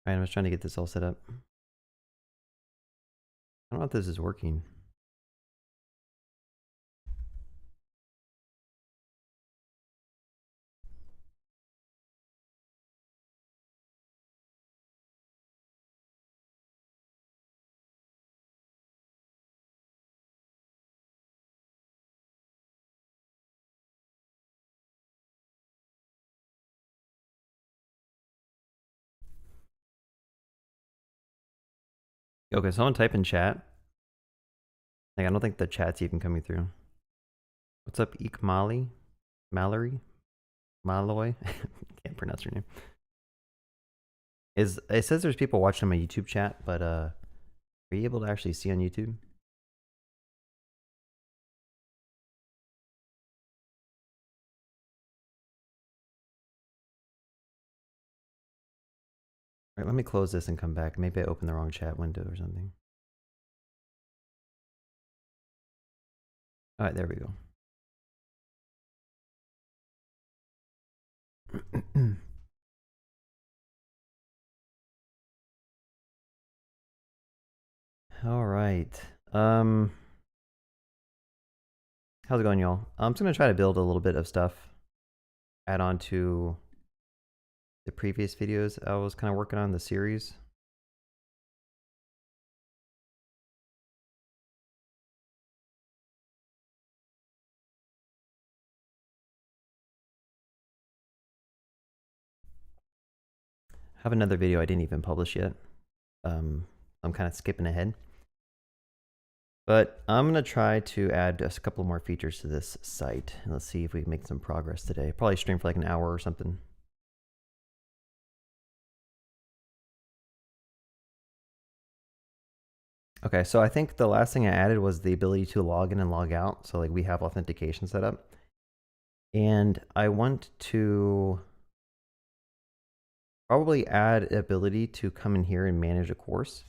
Alright, I'm just trying to get this all set up. I don't know if this is working. Okay, someone type in chat. Like, I don't think the chat's even coming through. What's up, Eek Molly? Mallory? Malloy? Can't pronounce her name. It says there's people watching my YouTube chat, but are you able to actually see on YouTube? All right, let me close this and come back. Maybe I opened the wrong chat window or something. All right, there we go. All right. How's it going, y'all? I'm just gonna try to build a little bit of stuff, add on to the previous videos I was kind of working on the series. I have another video I didn't even publish yet. I'm kind of skipping ahead. But I'm going to try to add just a couple more features to this site. And let's see if we can make some progress today. Probably stream for like an hour or something. Okay, so I think the last thing I added was the ability to log in and log out. So like we have authentication set up. And I want to probably add ability to come in here and manage a course.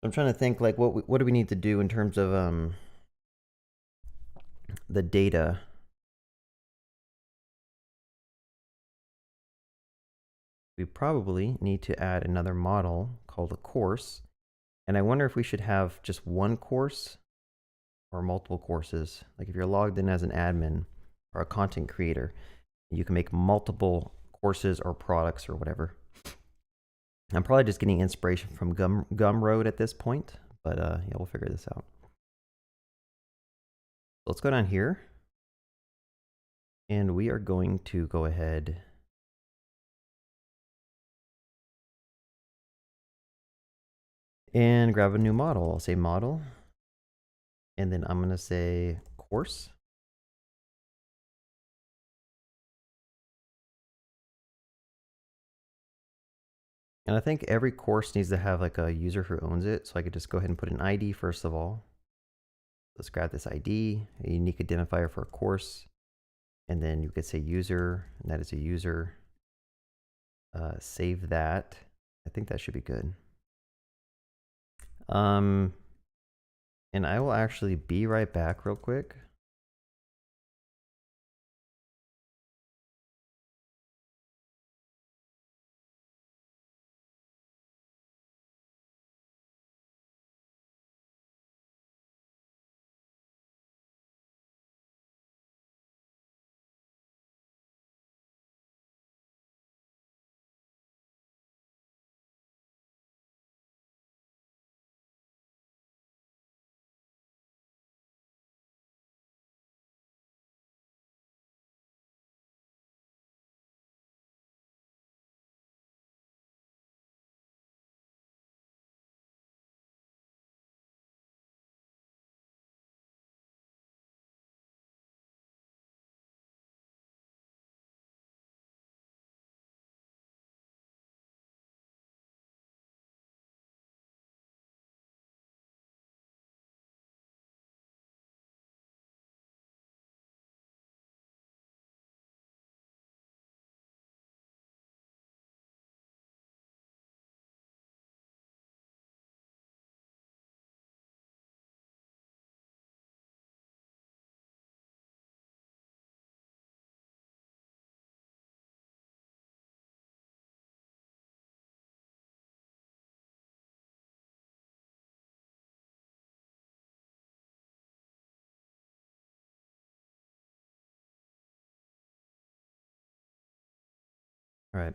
I'm trying to think like what do we need to do in terms of the data. We probably need to add another model called a course. And I wonder if we should have just one course or multiple courses. Like if you're logged in as an admin or a content creator, you can make multiple courses or products or whatever. I'm probably just getting inspiration from Gumroad at this point, but yeah, we'll figure this out. Let's go down here. And we are going to go ahead and grab a new model. I'll say model. And then I'm going to say course. And I think every course needs to have like a user who owns it. So I could just go ahead and put an ID first of all. Let's grab this ID, a unique identifier for a course. And then you could say user, and that is a user. Save that. I think that should be good. And I will actually be right back real quick. All right.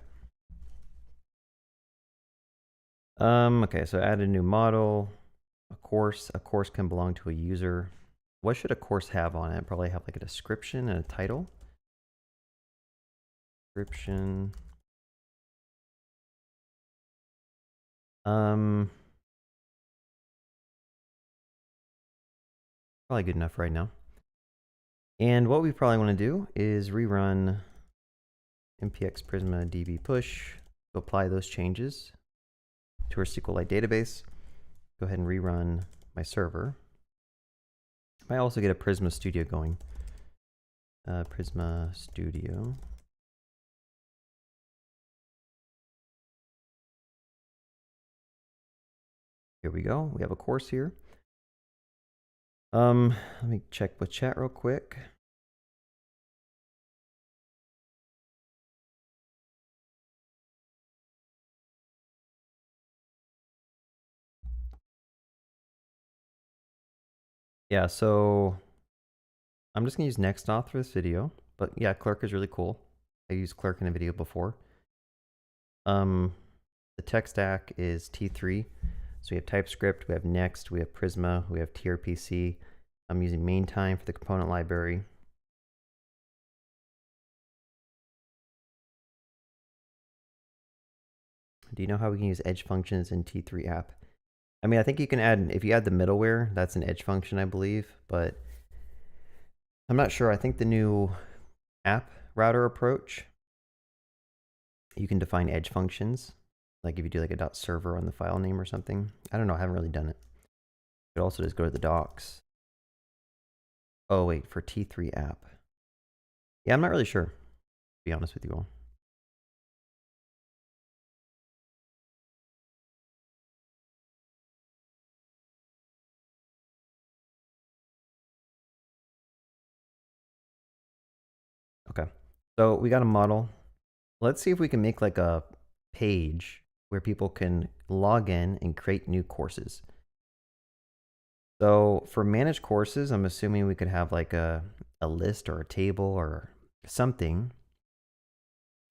Okay, so add a new model, a course. A course can belong to a user. What should a course have on it? Probably have like a description and a title. Description. Probably good enough right now. And what we probably want to do is rerun npx prisma db push to apply those changes to our SQLite database. Go ahead and rerun my server. I might also get a Prisma Studio going. Prisma Studio. Here we go. We have a course here. Let me check with chat real quick. Yeah, so I'm just gonna use NextAuth for this video, but yeah, Clerk is really cool. I used Clerk in a video before. The tech stack is T3. So we have TypeScript, we have Next, we have Prisma, we have TRPC. I'm using MainTime for the component library. Do you know how we can use edge functions in T3 app? I mean, I think you can add, if you add the middleware, that's an edge function, I believe, but I'm not sure. I think the new app router approach, you can define edge functions. Like if you do like a .server on the file name or something. I don't know, I haven't really done it. You could also just go to the docs. Oh wait, for T3 app. Yeah, I'm not really sure, to be honest with you all. Okay, so we got a model. Let's see if we can make like a page where people can log in and create new courses. So for manage courses, I'm assuming we could have like a list or a table or something.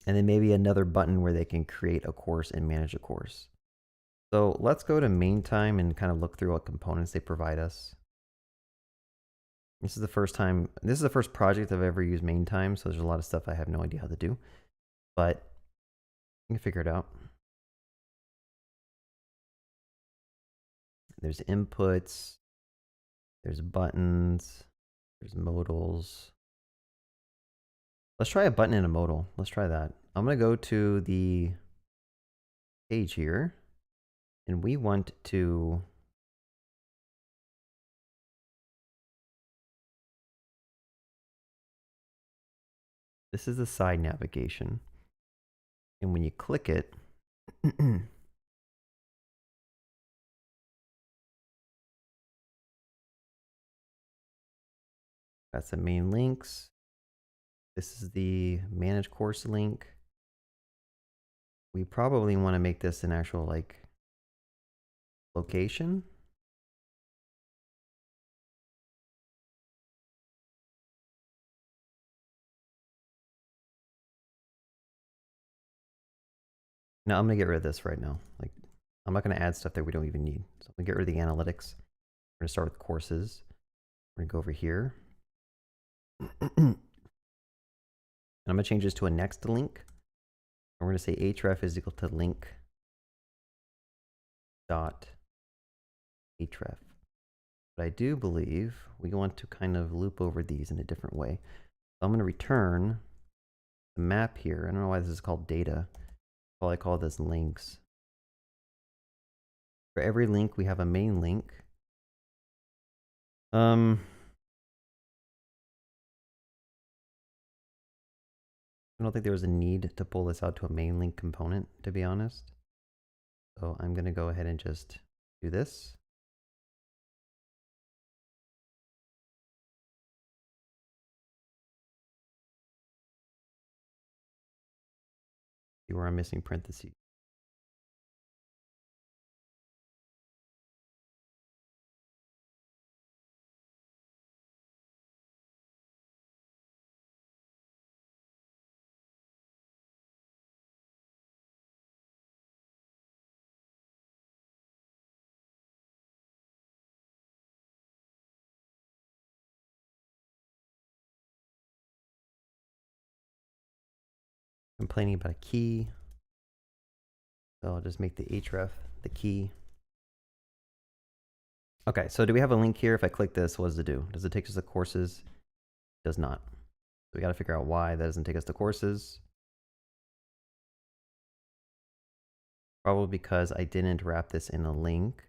And then maybe another button where they can create a course and manage a course. So let's go to MainTime and kind of look through what components they provide us. This is the first project I've ever used MainTime, so there's a lot of stuff I have no idea how to do, but you can figure it out. There's inputs, there's buttons, there's modals. Let's try a button and a modal. Let's try that. I'm going to go to the page here, and we want to this is the side navigation. And when you click it, got some main links. This is the manage course link. We probably want to make this an actual like location. No, I'm gonna get rid of this right now. Like, I'm not gonna add stuff that we don't even need. So I'm gonna get rid of the analytics. We're gonna start with courses. We're gonna go over here. And I'm gonna change this to a next link. And we're gonna say href is equal to link dot href. But I do believe we want to kind of loop over these in a different way. So I'm gonna return the map here. I don't know why this is called data. I call this links. For every link, we have a main link. I don't think there was a need to pull this out to a main link component, to be honest. So I'm going to go ahead and just do this. See where I'm missing parentheses. complaining about a key. So I'll just make the href the key. Okay, so do we have a link here? If I click this, what does it do? Does it take us to courses? It does not. So we got to figure out why that doesn't take us to courses. Probably because I didn't wrap this in a link.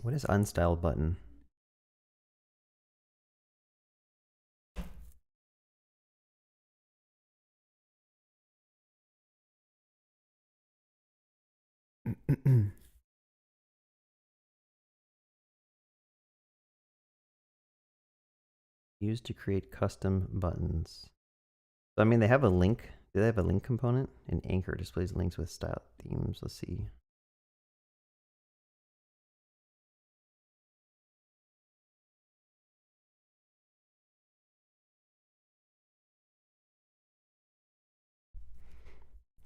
What is unstyled button? Used to create custom buttons. So, I mean, they have a link. Do they have a link component? And Anchor displays links with style themes. Let's see.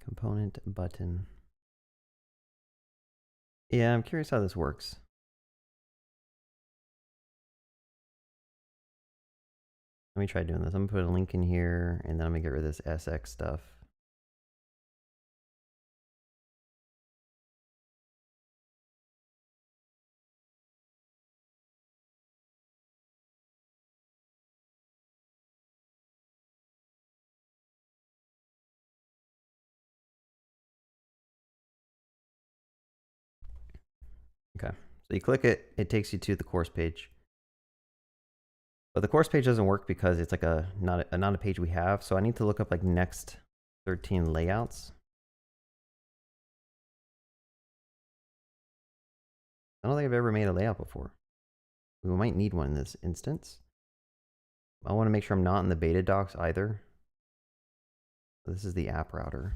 Component button. Yeah, I'm curious how this works. Let me try doing this. I'm gonna put a link in here, and then I'm gonna get rid of this SX stuff. Okay, so you click it, it takes you to the course page. But the course page doesn't work because it's like not a page we have. So I need to look up like next 13 layouts. I don't think I've ever made a layout before. We might need one in this instance. I want to make sure I'm not in the beta docs either. This is the app router.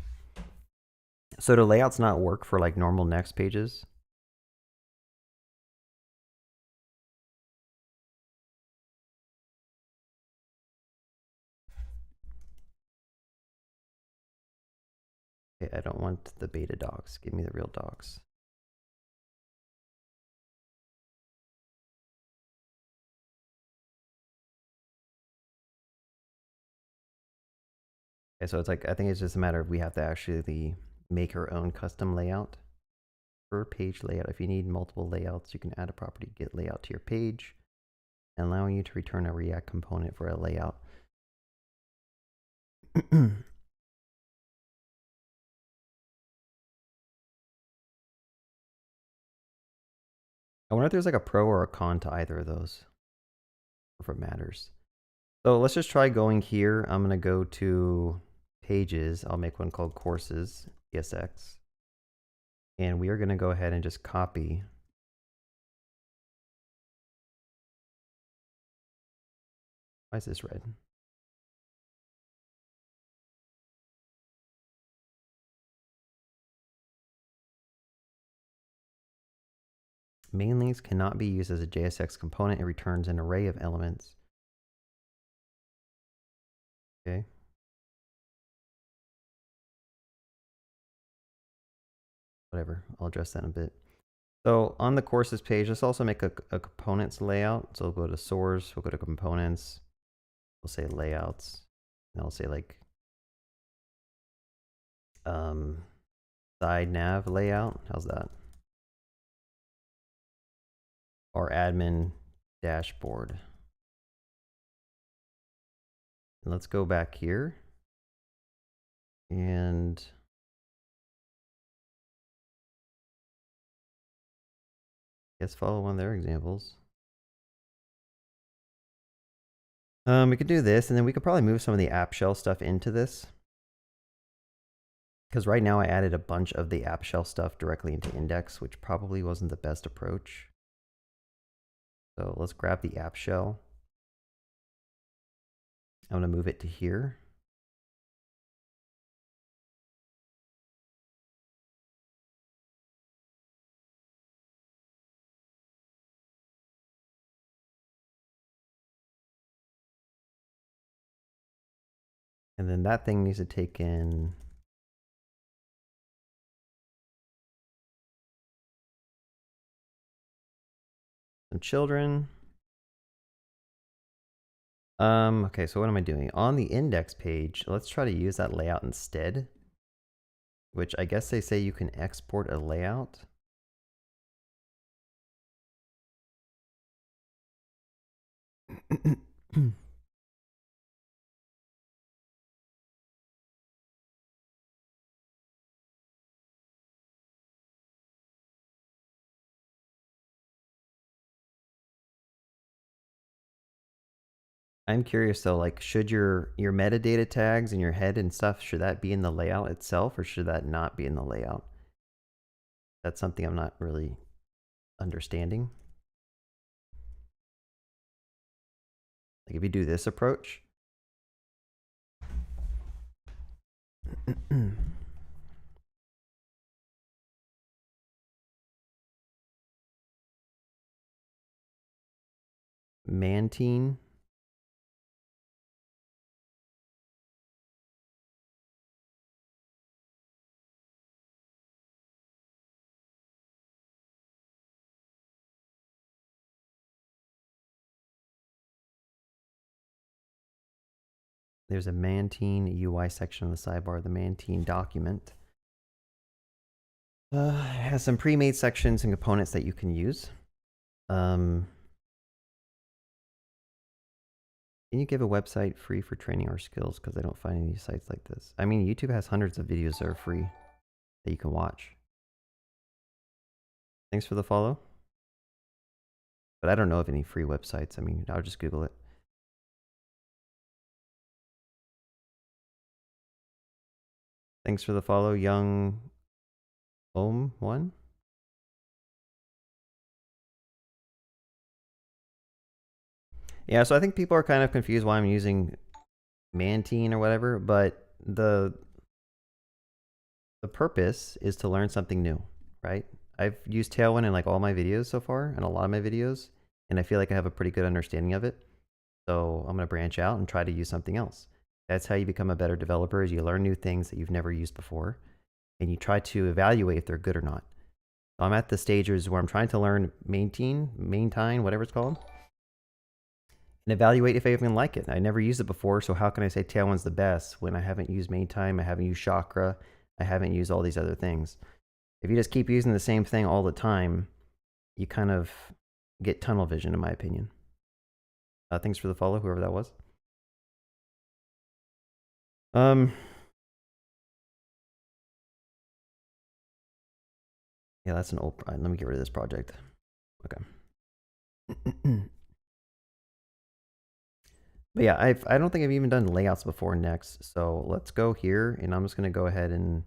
So do layouts not work for like normal next pages? Okay, I don't want the beta docs. Give me the real docs. Okay, so it's like, I think it's just a matter of we have to actually make our own custom layout. Per page layout. If you need multiple layouts, you can add a property get layout to your page, allowing you to return a React component for a layout. I wonder if there's like a pro or a con to either of those, or if it matters. So let's just try going here. I'm gonna go to pages. I'll make one called courses, ESX. And we are gonna go ahead and just copy. Why is this red? Main links cannot be used as a JSX component. It returns an array of elements. Okay. Whatever, I'll address that in a bit. So on the courses page, let's also make a components layout. So we'll go to source, we'll go to components, we'll say layouts, and I'll say like side nav layout. How's that? Or admin dashboard. And let's go back here and guess follow one of their examples. We could do this, and then we could probably move some of the app shell stuff into this. Because right now I added a bunch of the app shell stuff directly into index, which probably wasn't the best approach. So let's grab the app shell. I'm going to move it to here. And then that thing needs to take in Some children. Okay, so what am I doing? On the index page, let's try to use that layout instead, which I guess they say you can export a layout. I'm curious though, like should your metadata tags and your head and stuff, should that be in the layout itself or should that not be in the layout? That's something I'm not really understanding. Like if you do this approach, Mantine. There's a Mantine UI section on the sidebar, the Mantine document. It has some pre-made sections and components that you can use. Can you give a website free for training our skills? Because I don't find any sites like this. I mean, YouTube has hundreds of videos that are free that you can watch. Thanks for the follow. But I don't know of any free websites. I mean, I'll just Google it. Thanks for the follow, Young One. Yeah, so I think people are kind of confused why I'm using Mantine or whatever, but the purpose is to learn something new, right? I've used Tailwind in like all my videos so far, and a lot of my videos, and I feel like I have a pretty good understanding of it. So I'm going to branch out and try to use something else. That's how you become a better developer, is you learn new things that you've never used before, and you try to evaluate if they're good or not. So I'm at the stages where I'm trying to learn Mantine, whatever it's called, and evaluate if I even like it. I never used it before, so how can I say Tailwind's the best when I haven't used Mantine, I haven't used Chakra, I haven't used all these other things. If you just keep using the same thing all the time, you kind of get tunnel vision, in my opinion. Thanks for the follow, whoever that was. Yeah, that's an old. Let me get rid of this project. Okay. But yeah, I don't think I've even done layouts before next. So let's go here, and I'm just going to go ahead and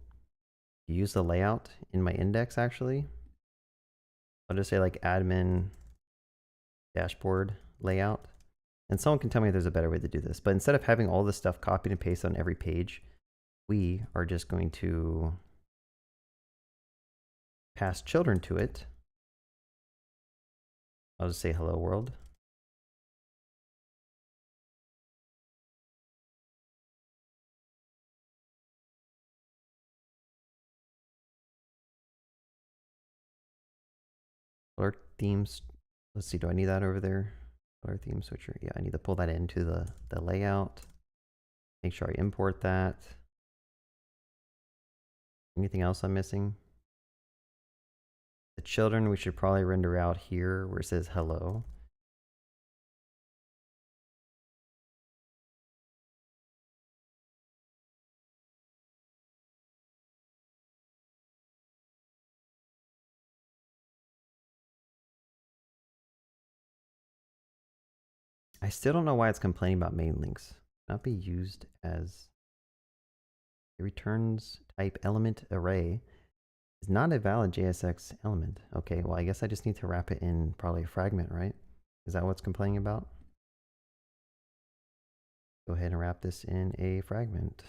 use the layout in my index, actually. I'll just say like admin dashboard layout. And someone can tell me if there's a better way to do this. But instead of having all this stuff copied and pasted on every page, we are just going to pass children to it. I'll just say hello world. Color themes. Let's see, do I need that over there? Color theme switcher. Yeah, I need to pull that into the layout. Make sure I import that. Anything else I'm missing? The children, we should probably render out here where it says hello. I still don't know why it's complaining about main links. Not be used as it returns type element array is not a valid JSX element. Okay, well, I guess I just need to wrap it in probably a fragment, right? Is that what's complaining about? Go ahead and wrap this in a fragment.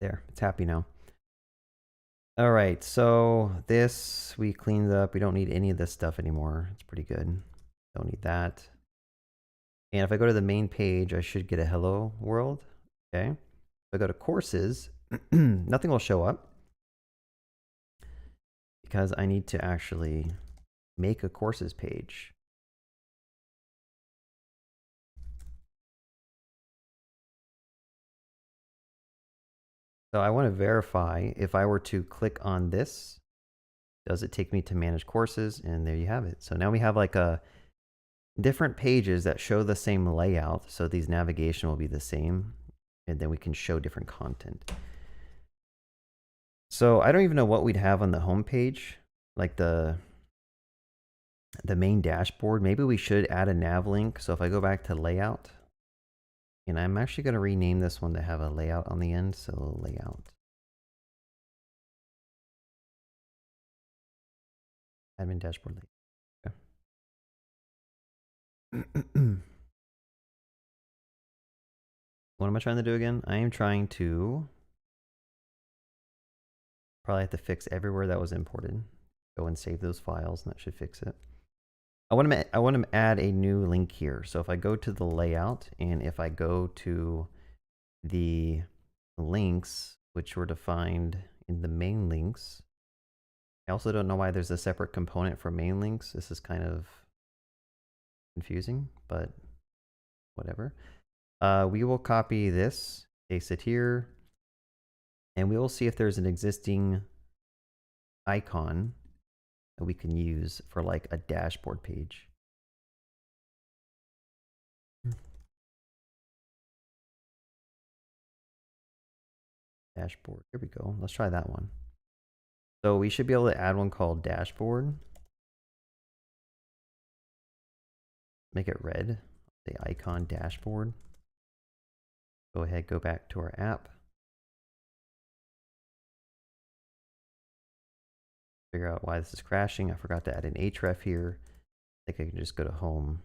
There, it's happy now. All right, so this we cleaned up. We don't need any of this stuff anymore. It's pretty good. Don't need that. And if I go to the main page, I should get a hello world. Okay. If I go to courses, nothing will show up because I need to actually make a courses page. So I want to verify if I were to click on this, does it take me to manage courses? And there you have it. So now we have like a different pages that show the same layout. So these navigation will be the same, and then we can show different content. So I don't even know what we'd have on the home page, like the main dashboard. Maybe we should add a nav link. So if I go back to layout, and I'm actually going to rename this one to have a layout on the end. So layout. Admin dashboard layout. Okay. What am I trying to do again? I am trying to probably have to fix everywhere that was imported. Go and save those files, and that should fix it. I want to add a new link here. So if I go to the layout, and if I go to the links, which were defined in the main links, I also don't know why there's a separate component for main links. This is kind of confusing, but whatever. We will copy this, paste it here, and we will see if there's an existing icon that we can use for like a dashboard page. Dashboard, here we go. Let's try that one. So we should be able to add one called dashboard. Make it red, the icon dashboard. Go ahead, go back to our app. Figure out why this is crashing. I forgot to add an href here. I think I can just go to home.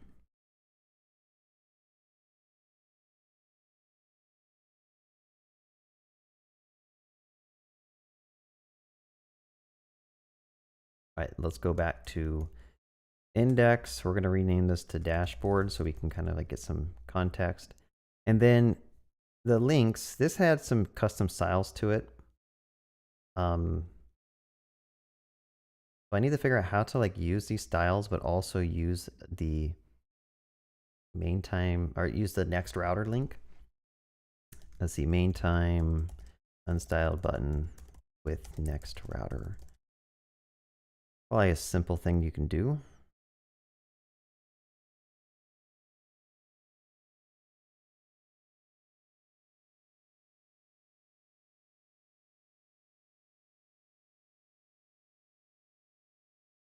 All right, let's go back to index. We're going to rename this to dashboard so we can kind of like get some context. And then the links, this had some custom styles to it. So I need to figure out how to like use these styles, but also use the main time, or use the next router link. Let's see, main time unstyled button with next router. Probably a simple thing you can do.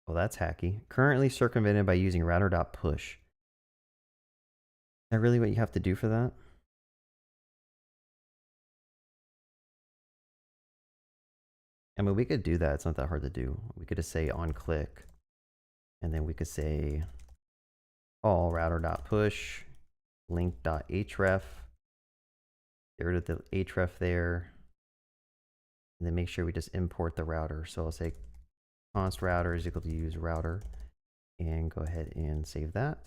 Well, that's hacky. Currently circumvented by using router.push. Is that really what you have to do for that? I mean, we could do that. It's not that hard to do. We could just say on click, and then we could say all router.push, link.href, get rid of the href there, and then make sure we just import the router. So I'll say const router is equal to use router, and go ahead and save that.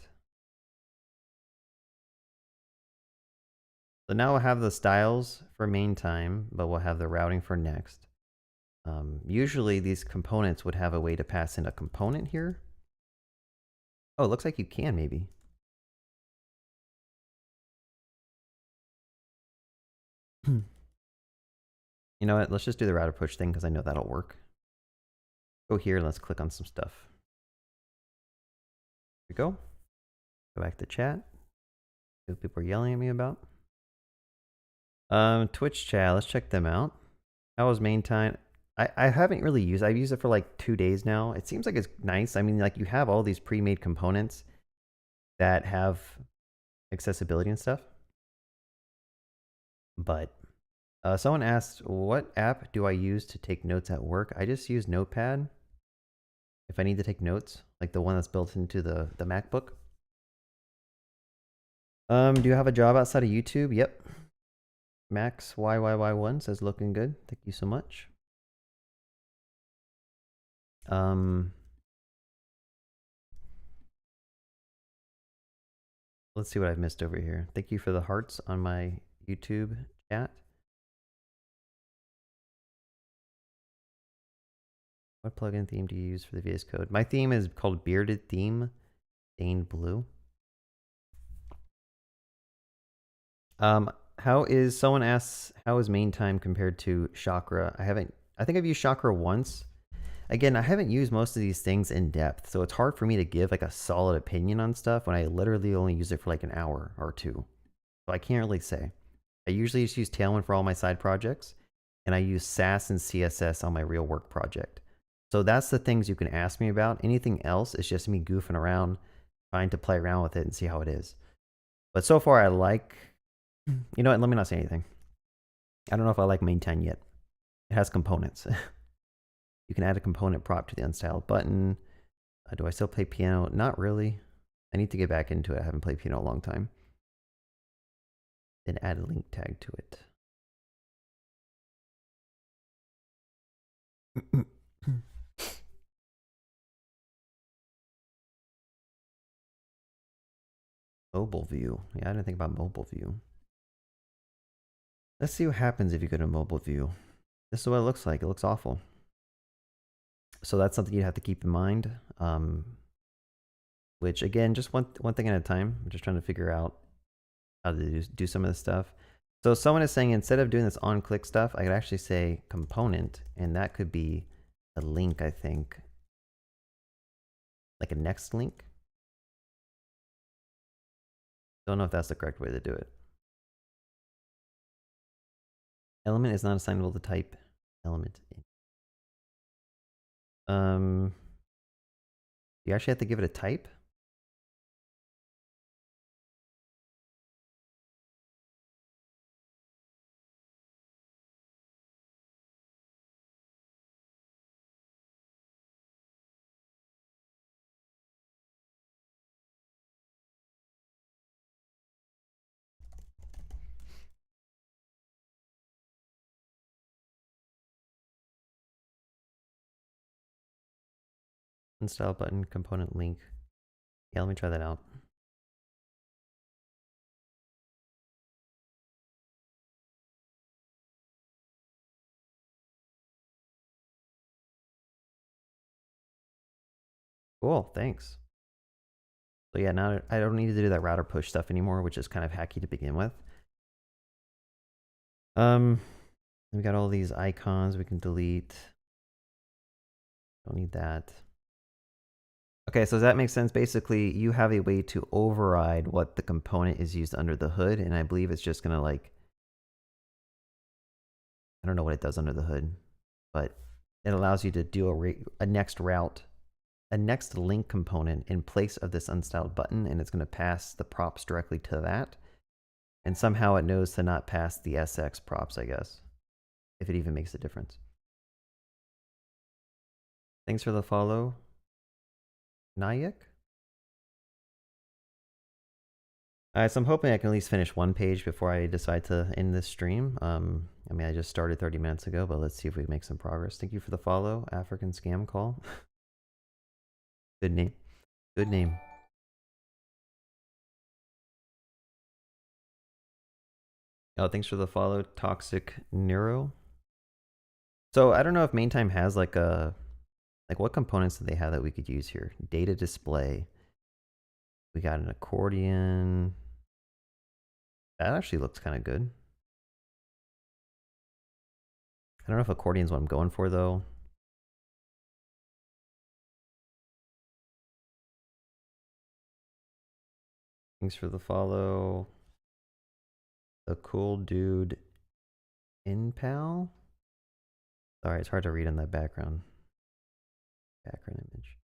So now we'll have the styles for main time, but we'll have the routing for next. Usually these components would have a way to pass in a component here. Oh, it looks like you can maybe. You know what? Let's just do the router push thing because I know that'll work. Go here and let's click on some stuff. Here we go. Go back to chat. See what people are yelling at me about. Twitch chat, let's check them out. How was main time? I haven't really used it. I've used it for like 2 days now. It seems like it's nice. I mean, like you have all these pre-made components that have accessibility and stuff. But someone asked, what app do I use to take notes at work? I just use Notepad if I need to take notes, like the one that's built into the MacBook. Do you have a job outside of YouTube? Yep. Max YYY1 says looking good. Thank you so much. Let's see what I've missed over here. Thank you for the hearts on my YouTube Cat. What plugin theme do you use for the VS Code? My theme is called Bearded Theme, stained blue. How is, someone asks, how is main time compared to Chakra? I think I've used Chakra once. Again, I haven't used most of these things in depth, so it's hard for me to give like a solid opinion on stuff when I literally only use it for like an hour or two. So I can't really say. I usually just use Tailwind for all my side projects, and I use Sass and CSS on my real work project. So that's the things you can ask me about. Anything else is just me goofing around, trying to play around with it and see how it is. But so far I like, you know what, let me not say anything. I don't know if I like main time yet. It has components. You can add a component prop to the unstyled button. Do I still play piano? Not really. I need to get back into it. I haven't played piano in a long time. Then add a link tag to it. Mobile view. Yeah, I didn't think about mobile view. Let's see what happens if you go to mobile view. This is what it looks like. It looks awful. So that's something you have to keep in mind. Which again, just one thing at a time. I'm just trying to figure out how to do some of this stuff. So someone is saying instead of doing this on-click stuff, I could actually say component, and that could be a link, I think. Like a next link. Don't know if that's the correct way to do it. Element is not assignable to type element. You actually have to give it a type? Install button, component link. Yeah, let me try that out. Cool, thanks. So yeah, now I don't need to do that router push stuff anymore, which is kind of hacky to begin with. We got all these icons we can delete. Don't need that. Okay, so does that make sense? Basically, you have a way to override what the component is used under the hood, and I believe it's just gonna like, I don't know what it does under the hood, but it allows you to do a next route, a next link component in place of this unstyled button, and it's gonna pass the props directly to that. And somehow it knows to not pass the SX props, I guess, if it even makes a difference. Thanks for the follow, Nayak. Alright, so I'm hoping I can at least finish one page before I decide to end this stream. I mean, I just started 30 minutes ago, but let's see if we make some progress. Thank you for the follow, African Scam Call. Good name. Good name. Oh, thanks for the follow, Toxic Neuro. So I don't know if main time has like a, like what components do they have that we could use here? Data display. We got an accordion. That actually looks kind of good. I don't know if accordion's what I'm going for though. Thanks for the follow. The cool dude InPal. Sorry, it's hard to read in that background image.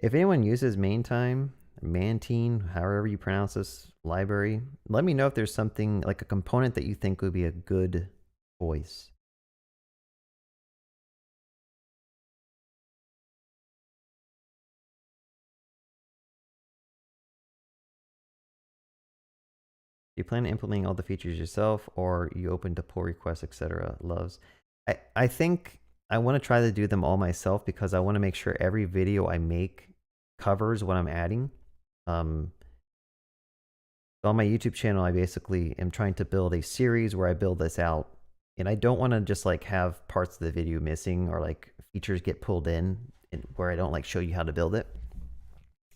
If anyone uses main time, Mantine, however you pronounce this library, let me know if there's something like a component that you think would be a good choice. You plan on implementing all the features yourself, or you open to pull requests, etc. Loves. I think I want to try to do them all myself because I want to make sure every video I make covers what I'm adding. So on my YouTube channel, I basically am trying to build a series where I build this out. And I don't want to just like have parts of the video missing or like features get pulled in where I don't like show you how to build it.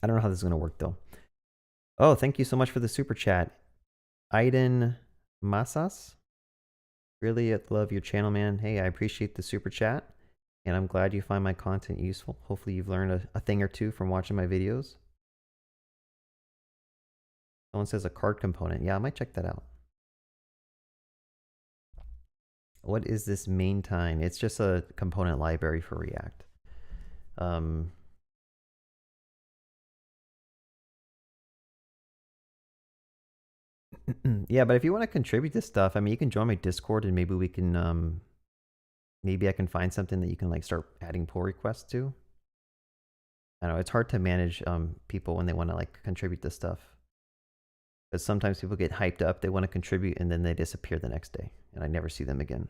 I don't know how this is going to work though. Oh, thank you so much for the super chat. Aiden Masas. Really love your channel, man. Hey, I appreciate the super chat. And I'm glad you find my content useful. Hopefully you've learned a thing or two from watching my videos. Someone says a card component. Yeah, I might check that out. What is this main time? It's just a component library for React. Yeah, but if you want to contribute to stuff, I mean, you can join my Discord and maybe we can, maybe I can find something that you can like start adding pull requests to. I know it's hard to manage people when they want to like contribute to stuff. Because sometimes people get hyped up, they want to contribute, and then they disappear the next day, and I never see them again.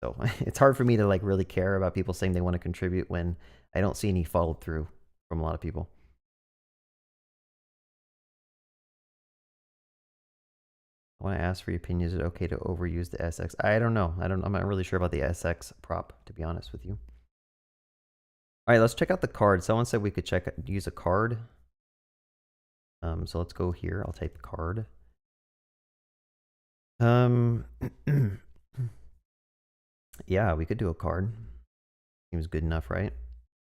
So it's hard for me to like really care about people saying they want to contribute when I don't see any follow through from a lot of people. I want to ask for your opinion. Is it okay to overuse the SX? I don't know. I'm not really sure about the SX prop, to be honest with you. All right, let's check out the card. Someone said we could use a card. So let's go here. I'll type card. Yeah, we could do a card. Seems good enough, right?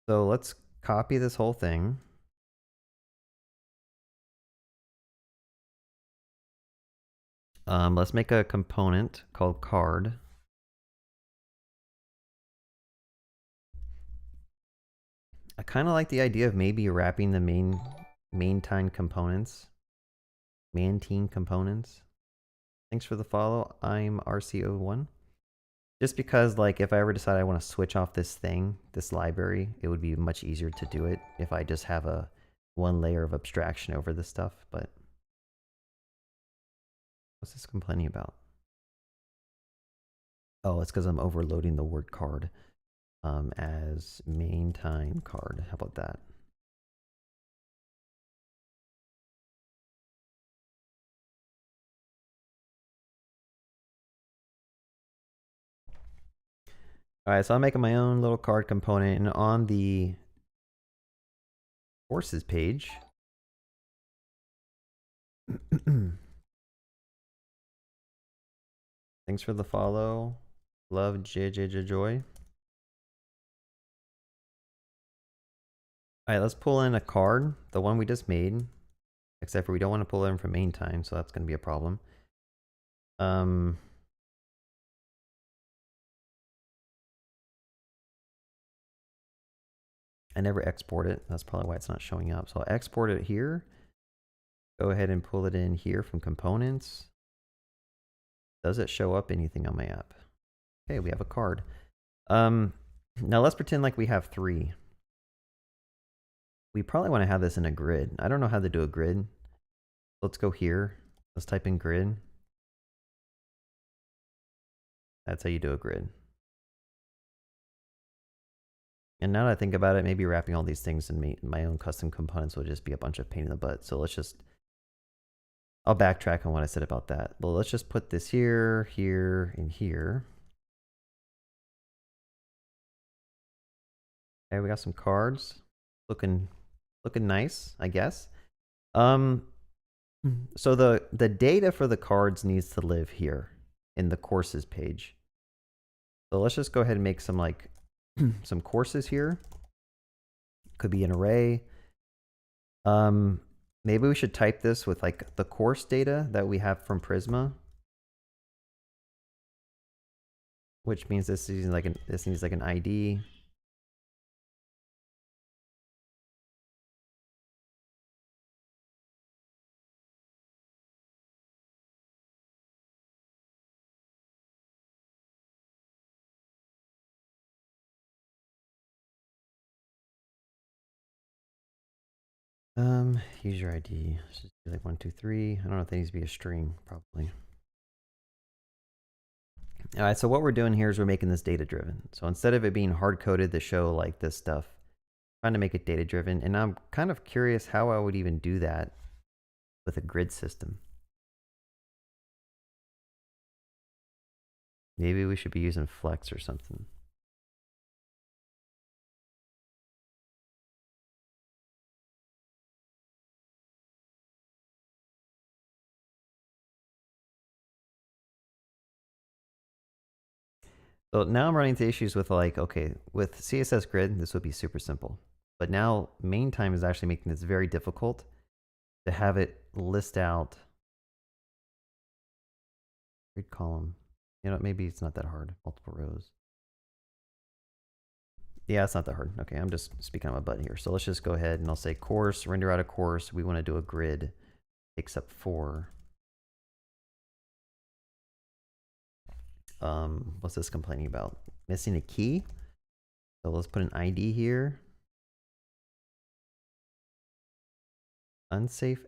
So let's copy this whole thing. Let's make a component called card. I kind of like the idea of maybe wrapping the main components. Mantine components. Thanks for the follow. I'm RCO1. Just because, like, if I ever decide I want to switch off this thing, this library, it would be much easier to do it if I just have a one layer of abstraction over this stuff. But what's this complaining about? Oh, it's because I'm overloading the word card as main time card. How about that? All right, so I'm making my own little card component, and on the courses page, thanks for the follow. Love JJJoy. All right, let's pull in a card, the one we just made, except for we don't want to pull it in from main time, so that's going to be a problem. I never export it. That's probably why it's not showing up. So I'll export it here. Go ahead and pull it in here from components. Does it show up anything on my app? Okay, we have a card. Now let's pretend like we have 3. We probably want to have this in a grid. I don't know how to do a grid. Let's go here. Let's type in grid. That's how you do a grid. And now that I think about it, maybe wrapping all these things in my own custom components will just be a bunch of pain in the butt. So let's just, I'll backtrack on what I said about that. Well, let's just put this here, here, and here. Okay, we got some cards. Looking nice, I guess. So the data for the cards needs to live here in the courses page. So let's just go ahead and make some like some courses here. Could be an array. Maybe we should type this with like the course data that we have from Prisma, which means this needs like an ID. User ID. Let's just do like 1, 2, 3. I don't know if that needs to be a string, probably. All right, so what we're doing here is we're making this data driven. So instead of it being hard coded to show like this stuff, I'm trying to make it data driven. And I'm kind of curious how I would even do that with a grid system. Maybe we should be using flex or something. So now I'm running into issues with like, okay, with CSS grid, this would be super simple. But now main time is actually making this very difficult to have it list out grid column. You know, maybe it's not that hard, multiple rows. Yeah, it's not that hard. Okay, I'm just speaking on my butt here. So let's just go ahead and I'll say course, render out a course. We want to do a grid, takes up 4. What's this complaining about? Missing a key. So let's put an ID here. Unsafe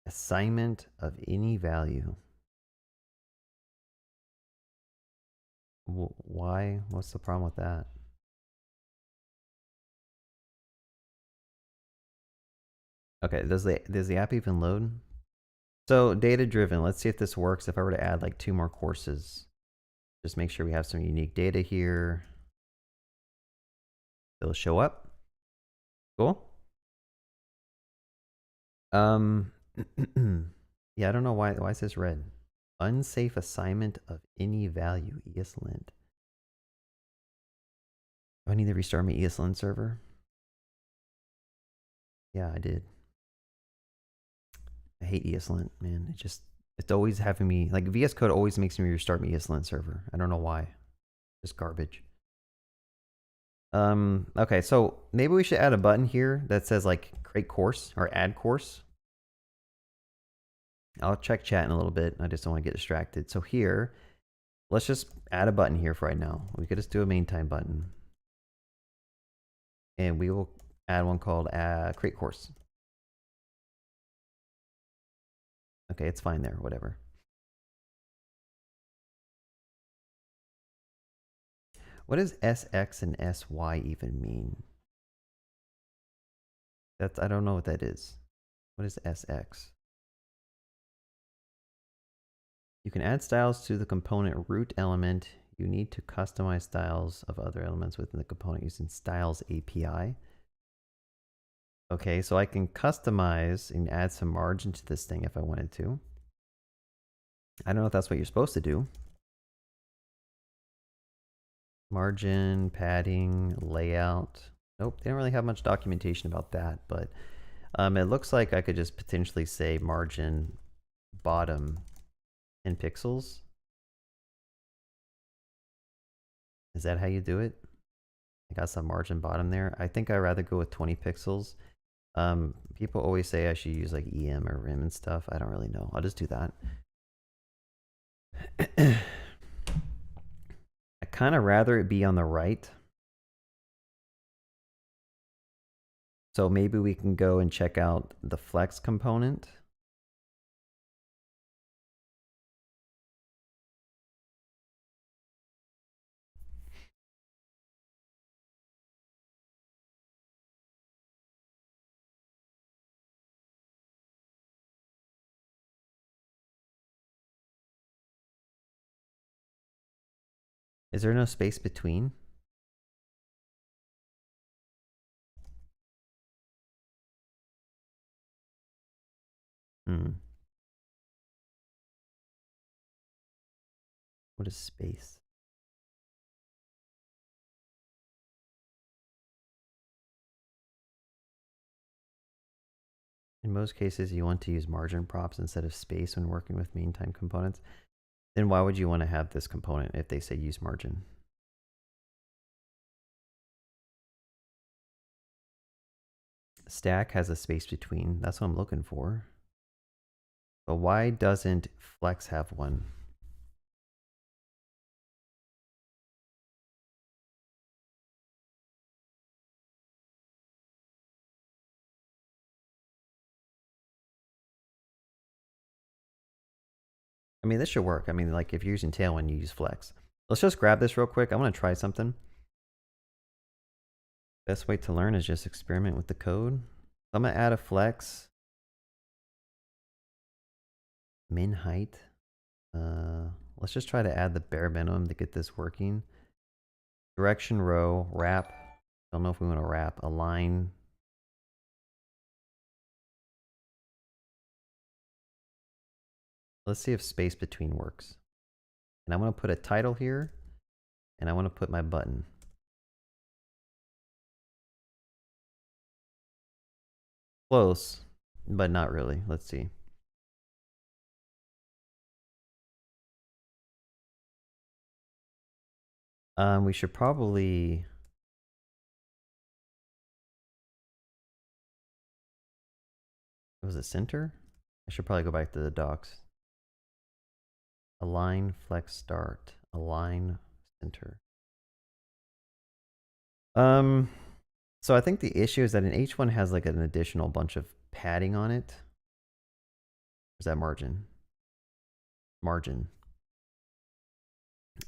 assignment of any value. Why? What's the problem with that? Okay, does the app even load? So data driven, let's see if this works. If I were to add like 2 more courses, just make sure we have some unique data here. It'll show up. Cool. Yeah, I don't know why is this red? Unsafe assignment of any value, ESLint. Do I need to restart my ESLint server? Yeah, I did. I hate ESLint, man. It's always having me, like VS Code always makes me restart my ESLint server. I don't know why. Just garbage. Okay, so maybe we should add a button here that says like create course or add course. I'll check chat in a little bit. I just don't want to get distracted. So here, let's just add a button here for right now. We could just do a main time button. And we will add one called create course. Okay, it's fine there, whatever. What does SX and SY even mean? I don't know what that is. What is SX? You can add styles to the component root element. You need to customize styles of other elements within the component using styles API. Okay, so I can customize and add some margin to this thing if I wanted to. I don't know if that's what you're supposed to do. Margin, padding, layout. Nope, they don't really have much documentation about that, but it looks like I could just potentially say margin bottom 10 pixels. Is that how you do it? I got some margin bottom there. I think I'd rather go with 20 pixels. People always say I should use like EM or RIM and stuff. I don't really know. I'll just do that. I kind of rather it be on the right. So maybe we can go and check out the flex component. Is there no space between? What is space? In most cases, you want to use margin props instead of space when working with mean time components. Then why would you want to have this component if they say use margin? Stack has a space between. That's what I'm looking for. But why doesn't flex have one? I mean, this should work. I mean, like if you're using Tailwind, you use flex. Let's just grab this real quick. I want to try something. Best way to learn is just experiment with the code. I'm going to add a flex. Min height. Let's just try to add the bare minimum to get this working. Direction row, wrap. Don't know if we want to wrap. Align. Let's see if space between works. And I'm going to put a title here, and I want to put my button. Close, but not really. Let's see. We should probably... Was it center? I should probably go back to the docs. Align, flex, start. Align, center. So I think the issue is that an H1 has like an additional bunch of padding on it. Where's that margin? Margin.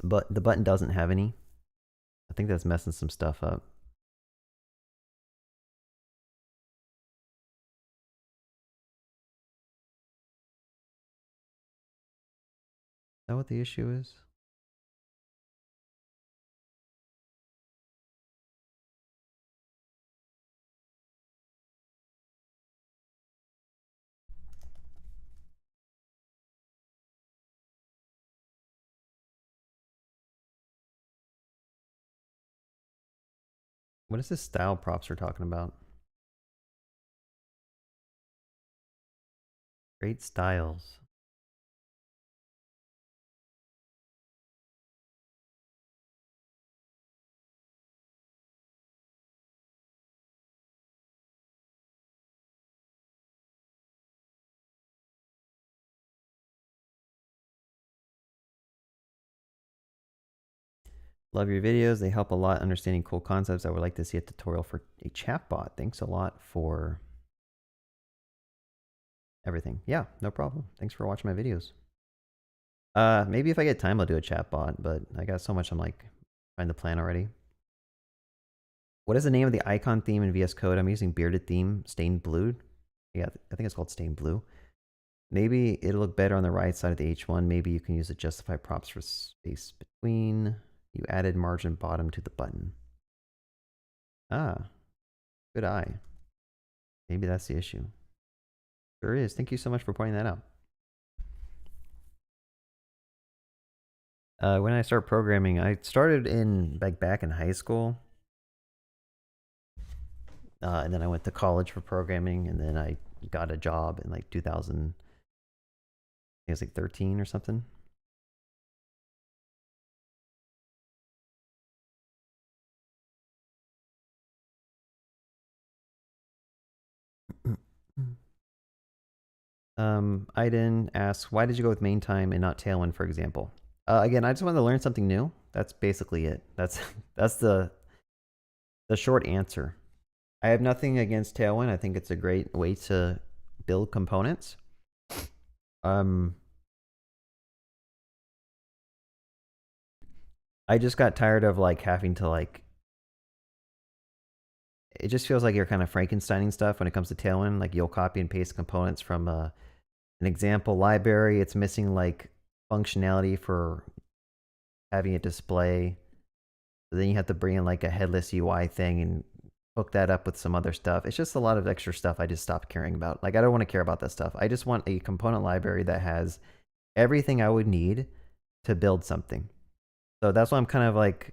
But the button doesn't have any. I think that's messing some stuff up. Is that what the issue is? What is this style props we're talking about? Great styles. Love your videos. They help a lot understanding cool concepts. I would like to see a tutorial for a chatbot. Thanks a lot for everything. Yeah, no problem. Thanks for watching my videos. Maybe if I get time, I'll do a chatbot, but I got so much I'm like trying to plan already. What is the name of the icon theme in VS Code? I'm using bearded theme, stained blue. Yeah, I think it's called stained blue. Maybe it'll look better on the right side of the H1. Maybe you can use the justify props for space between. You added margin bottom to the button. Ah, good eye. Maybe that's the issue. Sure is. Thank you so much for pointing that out. When I start programming, I started in like back in high school. And then I went to college for programming, and then I got a job in like 2000. I think it was like 13 or something. Aiden asks, why did you go with main time and not Tailwind, for example? Again, I just wanted to learn something new. That's basically it. That's the short answer. I have nothing against Tailwind. I think it's a great way to build components. I just got tired of like having to like. It just feels like you're kind of Frankensteining stuff when it comes to Tailwind. Like you'll copy and paste components from an example library. It's missing like functionality for having it display. So then you have to bring in like a headless UI thing and hook that up with some other stuff. It's just a lot of extra stuff I just stopped caring about. Like I don't want to care about that stuff. I just want a component library that has everything I would need to build something. So that's why I'm kind of like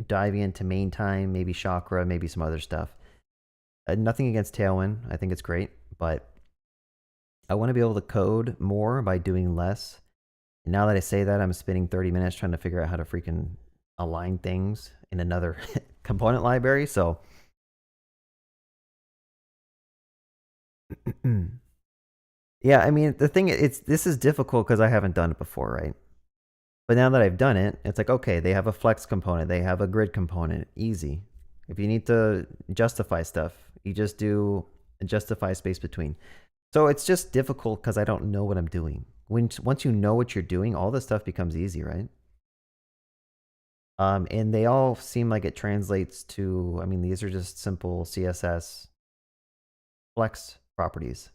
diving into main time, maybe Chakra, maybe some other stuff. Nothing against Tailwind. I think it's great, but I want to be able to code more by doing less. And now that I say that, I'm spending 30 minutes trying to figure out how to freaking align things in another component library. So yeah, I mean, the thing this is difficult because I haven't done it before, right? But now that I've done it, it's like, okay, they have a flex component, they have a grid component, easy. If you need to justify stuff, you just do justify space between. So it's just difficult because I don't know what I'm doing. Once you know what you're doing, all this stuff becomes easy, right? And they all seem like it translates to, I mean, these are just simple CSS flex properties.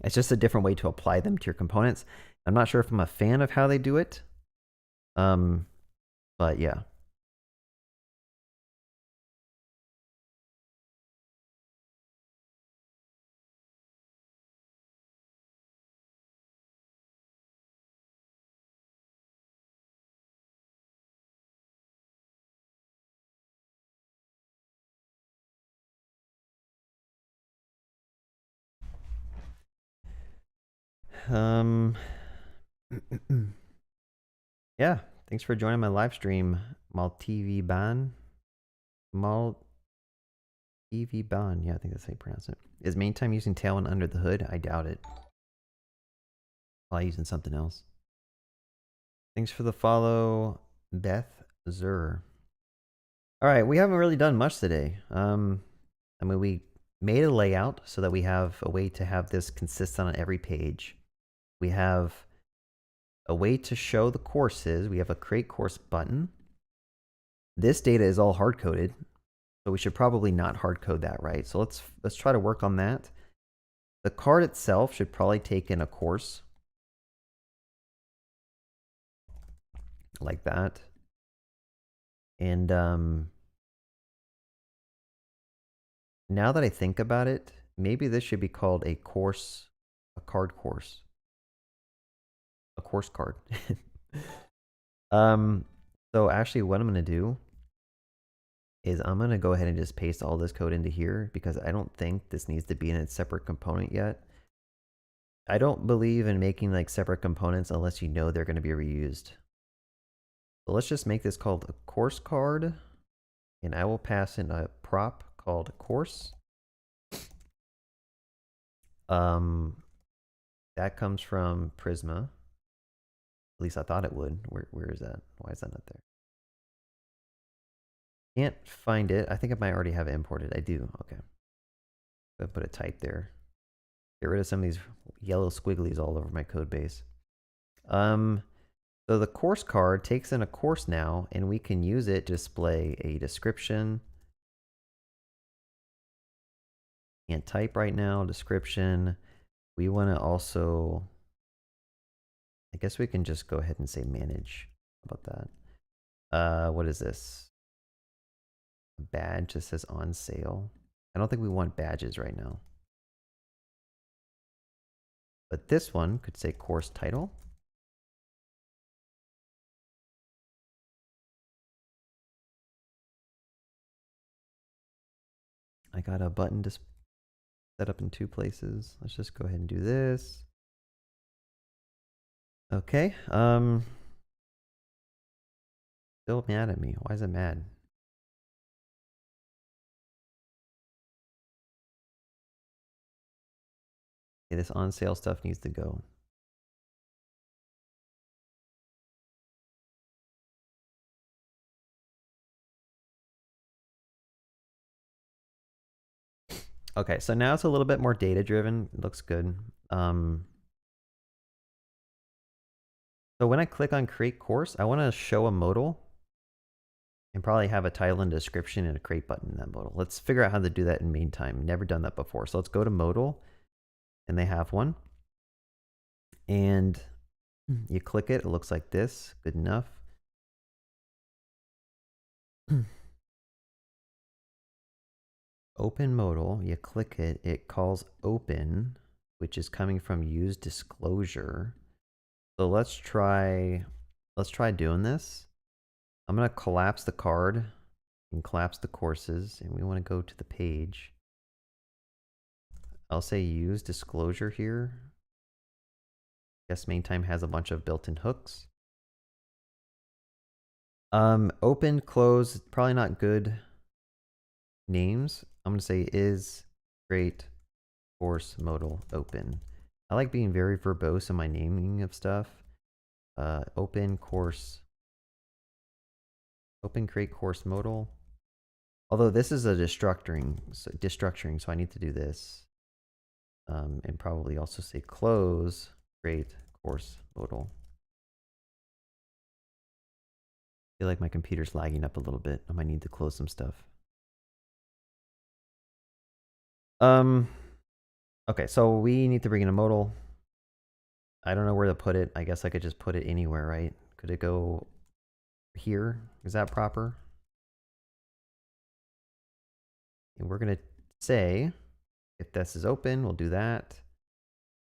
It's just a different way to apply them to your components. I'm not sure if I'm a fan of how they do it. But yeah. Yeah, thanks for joining my live stream, Maltv Mal TV Ban. Yeah, I think that's how you pronounce it. Is main time using Tailwind under the hood? I doubt it. Probably using something else. Thanks for the follow, Beth Zur. All right, we haven't really done much today. I mean, we made a layout so that we have a way to have this consistent on every page. We have a way to show the courses. We have a create course button. This data is all hard coded, so we should probably not hard code that, right? So let's try to work on that. The card itself should probably take in a course like that. And now that I think about it, maybe this should be called a course, a card course, a course card. So actually what I'm going to do is I'm going to go ahead and just paste all this code into here because I don't think this needs to be in its separate component yet. I don't believe in making like separate components unless you know they're going to be reused. So let's just make this called a course card, and I will pass in a prop called course. That comes from Prisma. At least I thought it would. Where is that? Why is that not there? Can't find it. I think I might already have it imported. I do. Okay. I put a type there. Get rid of some of these yellow squigglies all over my code base. So the course card takes in a course now, and we can use it to display a description. Can't type right now, description. We want to also, I guess we can just go ahead and say manage. How about that? What is this? A badge that says on sale. I don't think we want badges right now. But this one could say course title. I got a button to set up in 2 places. Let's just go ahead and do this. Okay. Still mad at me. Why is it mad? Okay, this on sale stuff needs to go. Okay, so now it's a little bit more data driven. It looks good. So when I click on create course, I want to show a modal and probably have a title and description and a create button in that modal. Let's figure out how to do that in main time. Never done that before. So let's go to modal, and they have one. And you click it, it looks like this. Good enough. Open modal, you click it, it calls open, which is coming from use disclosure. So let's try doing this. I'm going to collapse the card and collapse the courses, and we want to go to the page. I'll say use disclosure here. Guess main time has a bunch of built-in hooks. Open, close, probably not good names. I'm going to say is create course modal open. I like being very verbose in my naming of stuff. Open course, open create course modal. Although this is a destructuring, so I need to do this. And probably also say close create course modal. I feel like my computer's lagging up a little bit. I might need to close some stuff. Okay, so we need to bring in a modal. I don't know where to put it. I guess I could just put it anywhere, right? Could it go here? Is that proper? And we're going to say, if this is open, we'll do that.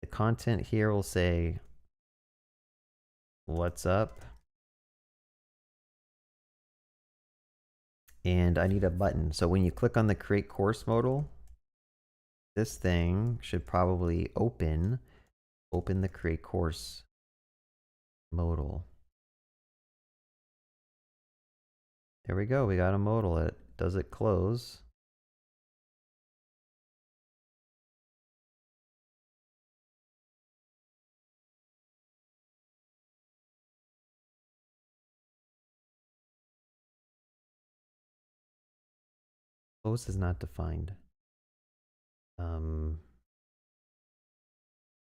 The content here will say, what's up? And I need a button. So when you click on the create course modal, this thing should probably open the create course modal. There we go. We got a modal. Does it close? Close is not defined.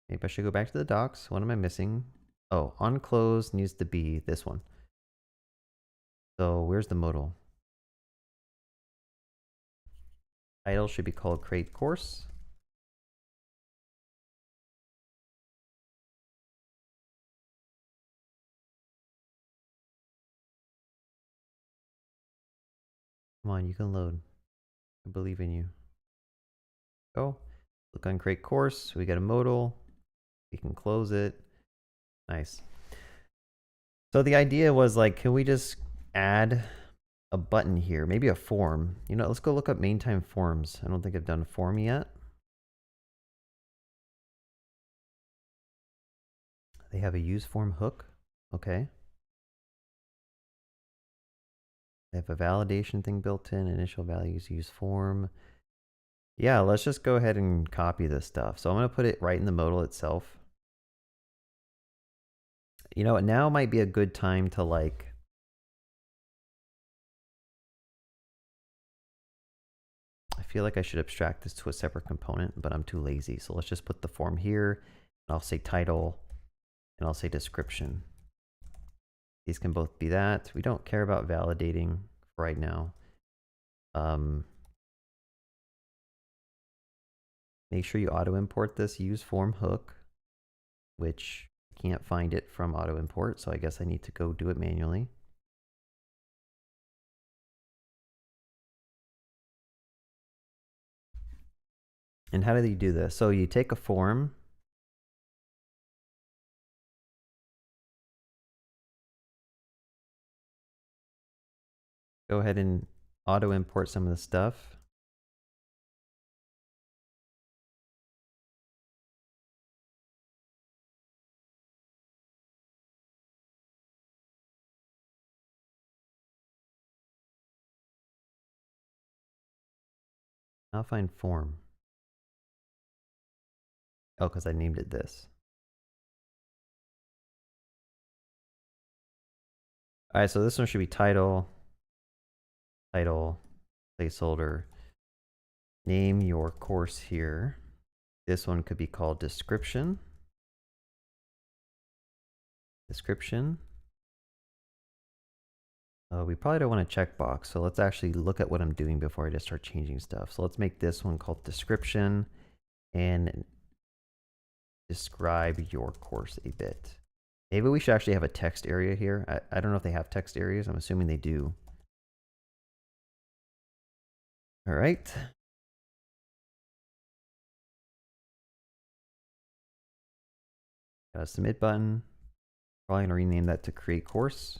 Maybe I should go back to the docs. What am I missing? Oh, on close needs to be this one. So where's the modal? Title should be called create course. Come on, you can load. I believe in you. Go. Click on create course. We get a modal. We can close it. Nice. So the idea was like, can we just add a button here? Maybe a form. You know, let's go look up main time forms. I don't think I've done a form yet. They have a use form hook. Okay. They have a validation thing built in, initial values, use form. Yeah, let's just go ahead and copy this stuff. So I'm going to put it right in the modal itself. You know what, now might be a good time to like, I feel like I should abstract this to a separate component, but I'm too lazy. So let's just put the form here, and I'll say title, and I'll say description. These can both be that. We don't care about validating right now. Make sure you auto import this use form hook, which can't find it from auto import, so I guess I need to go do it manually. And how do you do this? So you take a form, go ahead and auto import some of the stuff. I'll find form. Oh, because I named it this. All right, so this one should be title, placeholder, name your course here. This one could be called description. We probably don't want a checkbox, so let's actually look at what I'm doing before I just start changing stuff. So let's make this one called description and describe your course a bit. Maybe we should actually have a text area here. I don't know if they have text areas. I'm assuming they do. All right. Got a submit button. Probably gonna rename that to create course.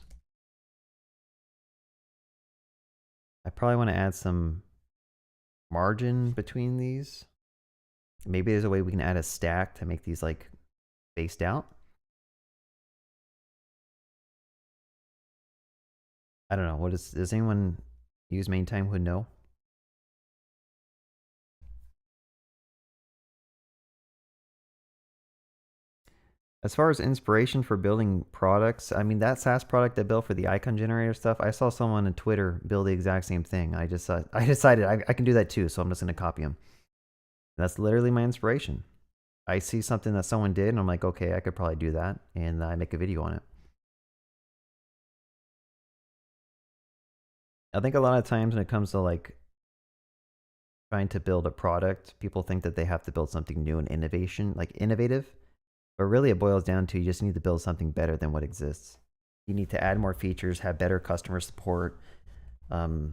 I probably want to add some margin between these. Maybe there's a way we can add a stack to make these like spaced out. I don't know. Does anyone use main time would know? As far as inspiration for building products, I mean, that SaaS product I built for the icon generator stuff, I saw someone on Twitter build the exact same thing. I decided I can do that too, so I'm just going to copy them. That's literally my inspiration. I see something that someone did, and I'm like, okay, I could probably do that, and I make a video on it. I think a lot of times when it comes to like trying to build a product, people think that they have to build something new and innovative. But really it boils down to you just need to build something better than what exists. You need to add more features, have better customer support, you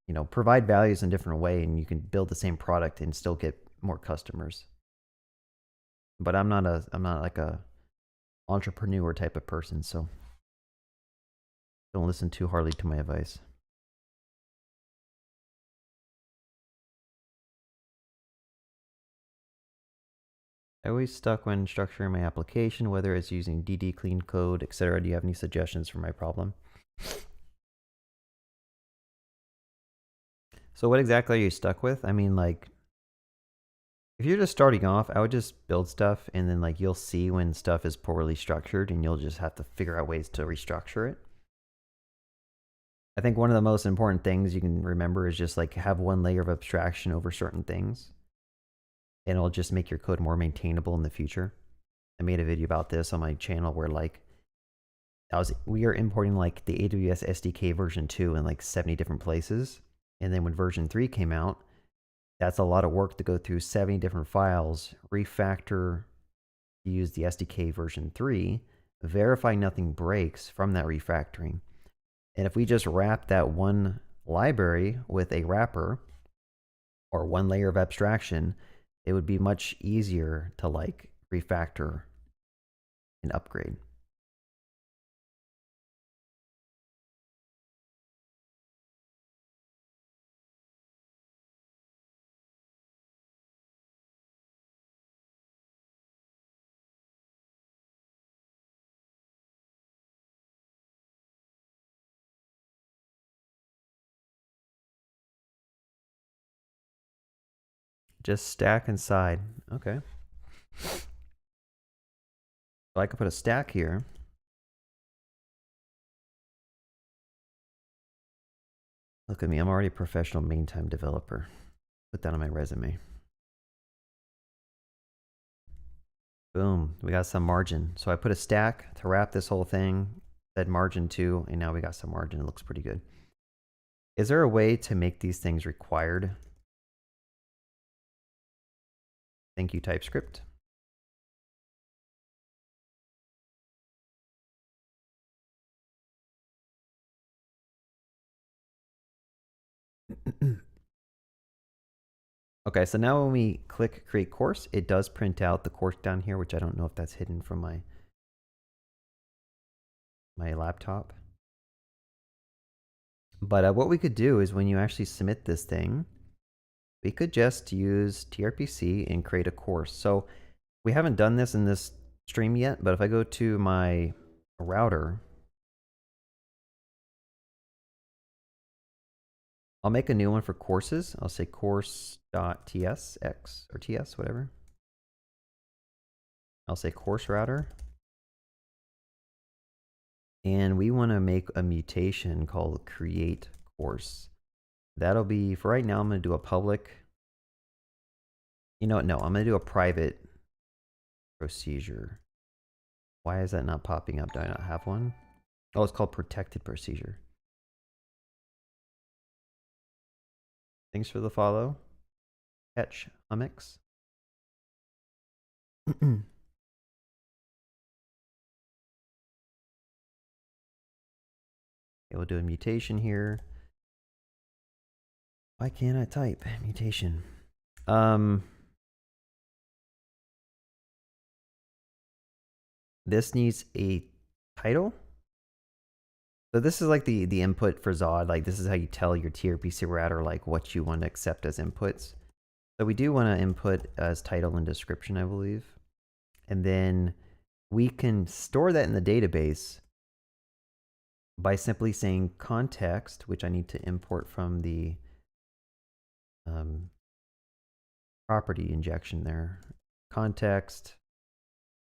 know, provide values in a different way, and you can build the same product and still get more customers. But I'm not like a entrepreneur type of person, so don't listen too hardly to my advice. I always stuck when structuring my application, whether it's using DD clean code, etc. Do you have any suggestions for my problem? So what exactly are you stuck with? I mean, like, if you're just starting off, I would just build stuff, and then like you'll see when stuff is poorly structured, and you'll just have to figure out ways to restructure it. I think one of the most important things you can remember is just like have one layer of abstraction over certain things, and it'll just make your code more maintainable in the future. I made a video about this on my channel where like we are importing like the AWS SDK version 2 in like 70 different places. And then when version 3 came out, that's a lot of work to go through 70 different files, refactor, use the SDK version 3, verify nothing breaks from that refactoring. And if we just wrap that one library with a wrapper or one layer of abstraction, it would be much easier to like refactor and upgrade. Just stack inside. Okay. So I could put a stack here. Look at me, I'm already a professional main time developer. Put that on my resume. Boom, we got some margin. So I put a stack to wrap this whole thing, said margin 2, and now we got some margin. It looks pretty good. Is there a way to make these things required? Thank you, TypeScript. Okay, so now when we click create course, it does print out the course down here, which I don't know if that's hidden from my laptop. But what we could do is when you actually submit this thing, we could just use TRPC and create a course. So we haven't done this in this stream yet, but if I go to my router, I'll make a new one for courses. I'll say course.tsx or ts, whatever. I'll say course router. And we want to make a mutation called create course. That'll be, for right now, I'm going to do a public. You know what? No, I'm going to do a private procedure. Why is that not popping up? Do I not have one? Oh, it's called protected procedure. Thanks for the follow. Catch Hummix. Okay, we'll do a mutation here. Why can't I type mutation? This needs a title. So this is like the input for Zod. Like this is how you tell your TRPC router like what you want to accept as inputs. So we do want to input as title and description, I believe. And then we can store that in the database by simply saying context, which I need to import from the property injection there. Context,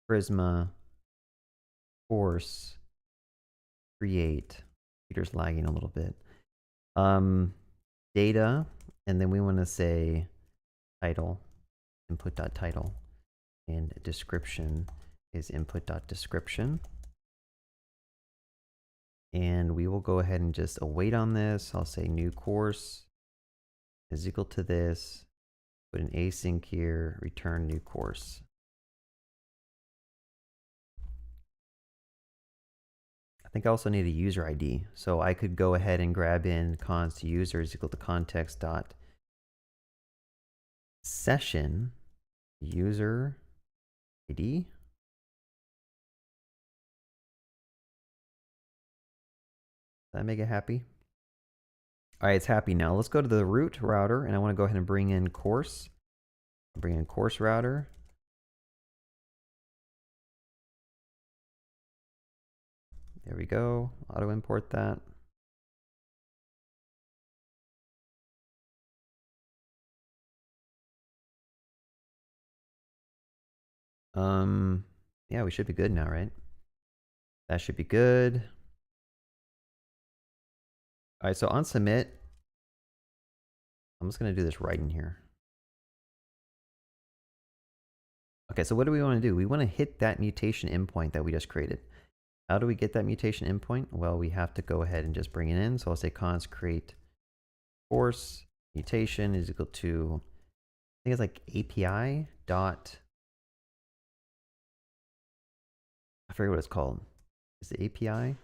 Prisma, course, create. Computer's lagging a little bit. Data, and then we want to say title, input.title, and description is input.description. And we will go ahead and just await on this. I'll say new course is equal to this. Put an async here, return new course. think I also need a user ID. So I could go ahead and grab in const user is equal to context dot session user ID. Does that make it happy? All right, it's happy now. Let's go to the root router, and I want to go ahead and bring in course. Bring in course router. There we go. Auto import that. Yeah, we should be good now, right? That should be good. All right, so on submit, I'm just going to do this right in here. Okay, so what do we want to do? We want to hit that mutation endpoint that we just created. How do we get that mutation endpoint? Well, we have to go ahead and just bring it in. So I'll say const create course mutation is equal to, I think it's like API dot, I forget what it's called. Is it API?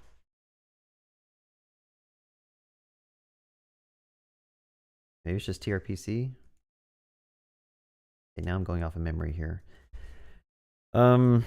Maybe it's just TRPC. Okay, now I'm going off of memory here. All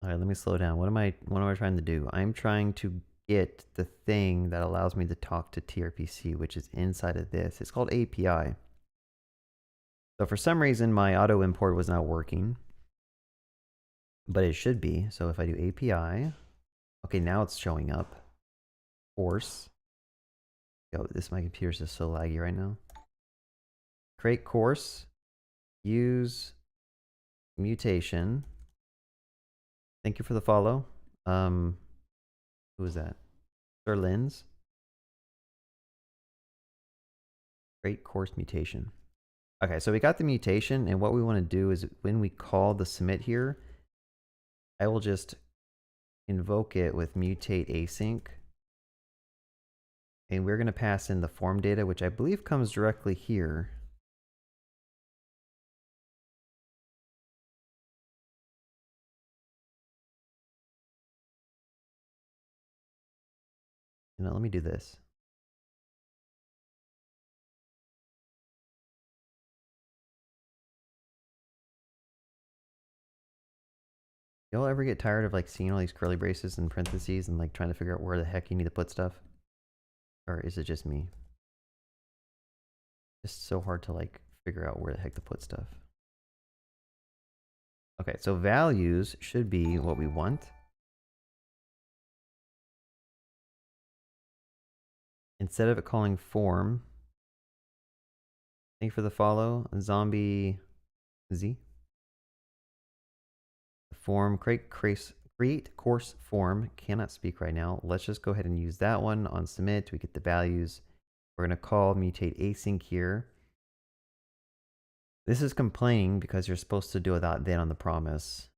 right, let me slow down. What am I trying to do? I'm trying to get the thing that allows me to talk to TRPC, which is inside of this. It's called API. So for some reason, my auto import was not working, but it should be. So if I do API, okay, now it's showing up. Course. Yo, my computer's just so laggy right now. Create course. Use mutation. Thank you for the follow. Who is that? Sir Linz. Create course mutation. Okay, so we got the mutation, and what we want to do is when we call the submit here, I will just invoke it with mutate async. And we're going to pass in the form data, which I believe comes directly here. You know, let me do this. Y'all ever get tired of like seeing all these curly braces and parentheses and like trying to figure out where the heck you need to put stuff? Or is it just me? It's so hard to like figure out where the heck to put stuff. Okay, so values should be what we want. Instead of it calling form, thank you for the follow, zombie Z. Form, create course form, cannot speak right now. Let's just go ahead and use that one on submit. We get the values. We're going to call mutate async here. This is complaining because you're supposed to do without then on the promise.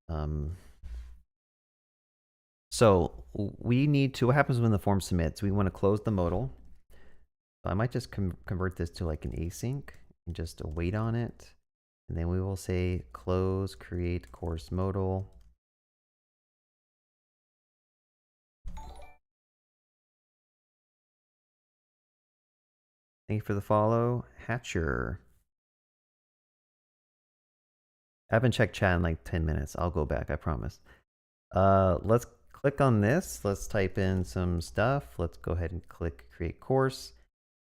So we need to, what happens when the form submits? We want to close the modal. So I might just convert this to like an async and just wait on it. And then we will say close, create course modal. Thank you for the follow, Hatcher. I haven't checked chat in like 10 minutes. I'll go back, I promise. Let's click on this. Let's type in some stuff. Let's go ahead and click create course.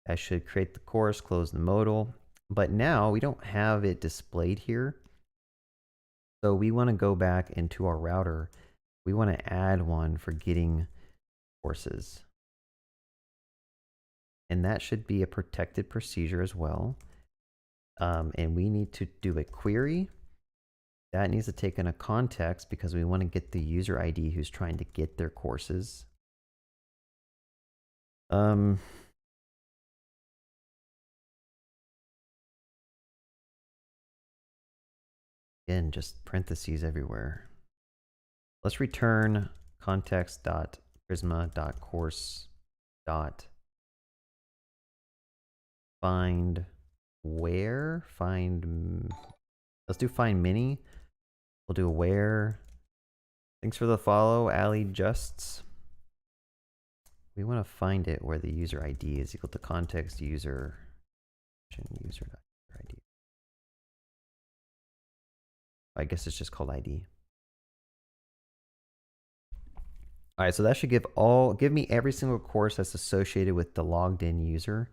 I should create the course, close the modal. But now we don't have it displayed here. So we want to go back into our router. We want to add one for getting courses. And that should be a protected procedure as well. And we need to do a query. That needs to take in a context because we want to get the user ID who's trying to get their courses. Again, just parentheses everywhere. Let's return context.prisma.course dot find where let's do find mini. We'll do where. Thanks for the follow, Ali Justs. We want to find it where the user ID is equal to context user ID. I guess it's just called ID. All right, so that should give me every single course that's associated with the logged in user.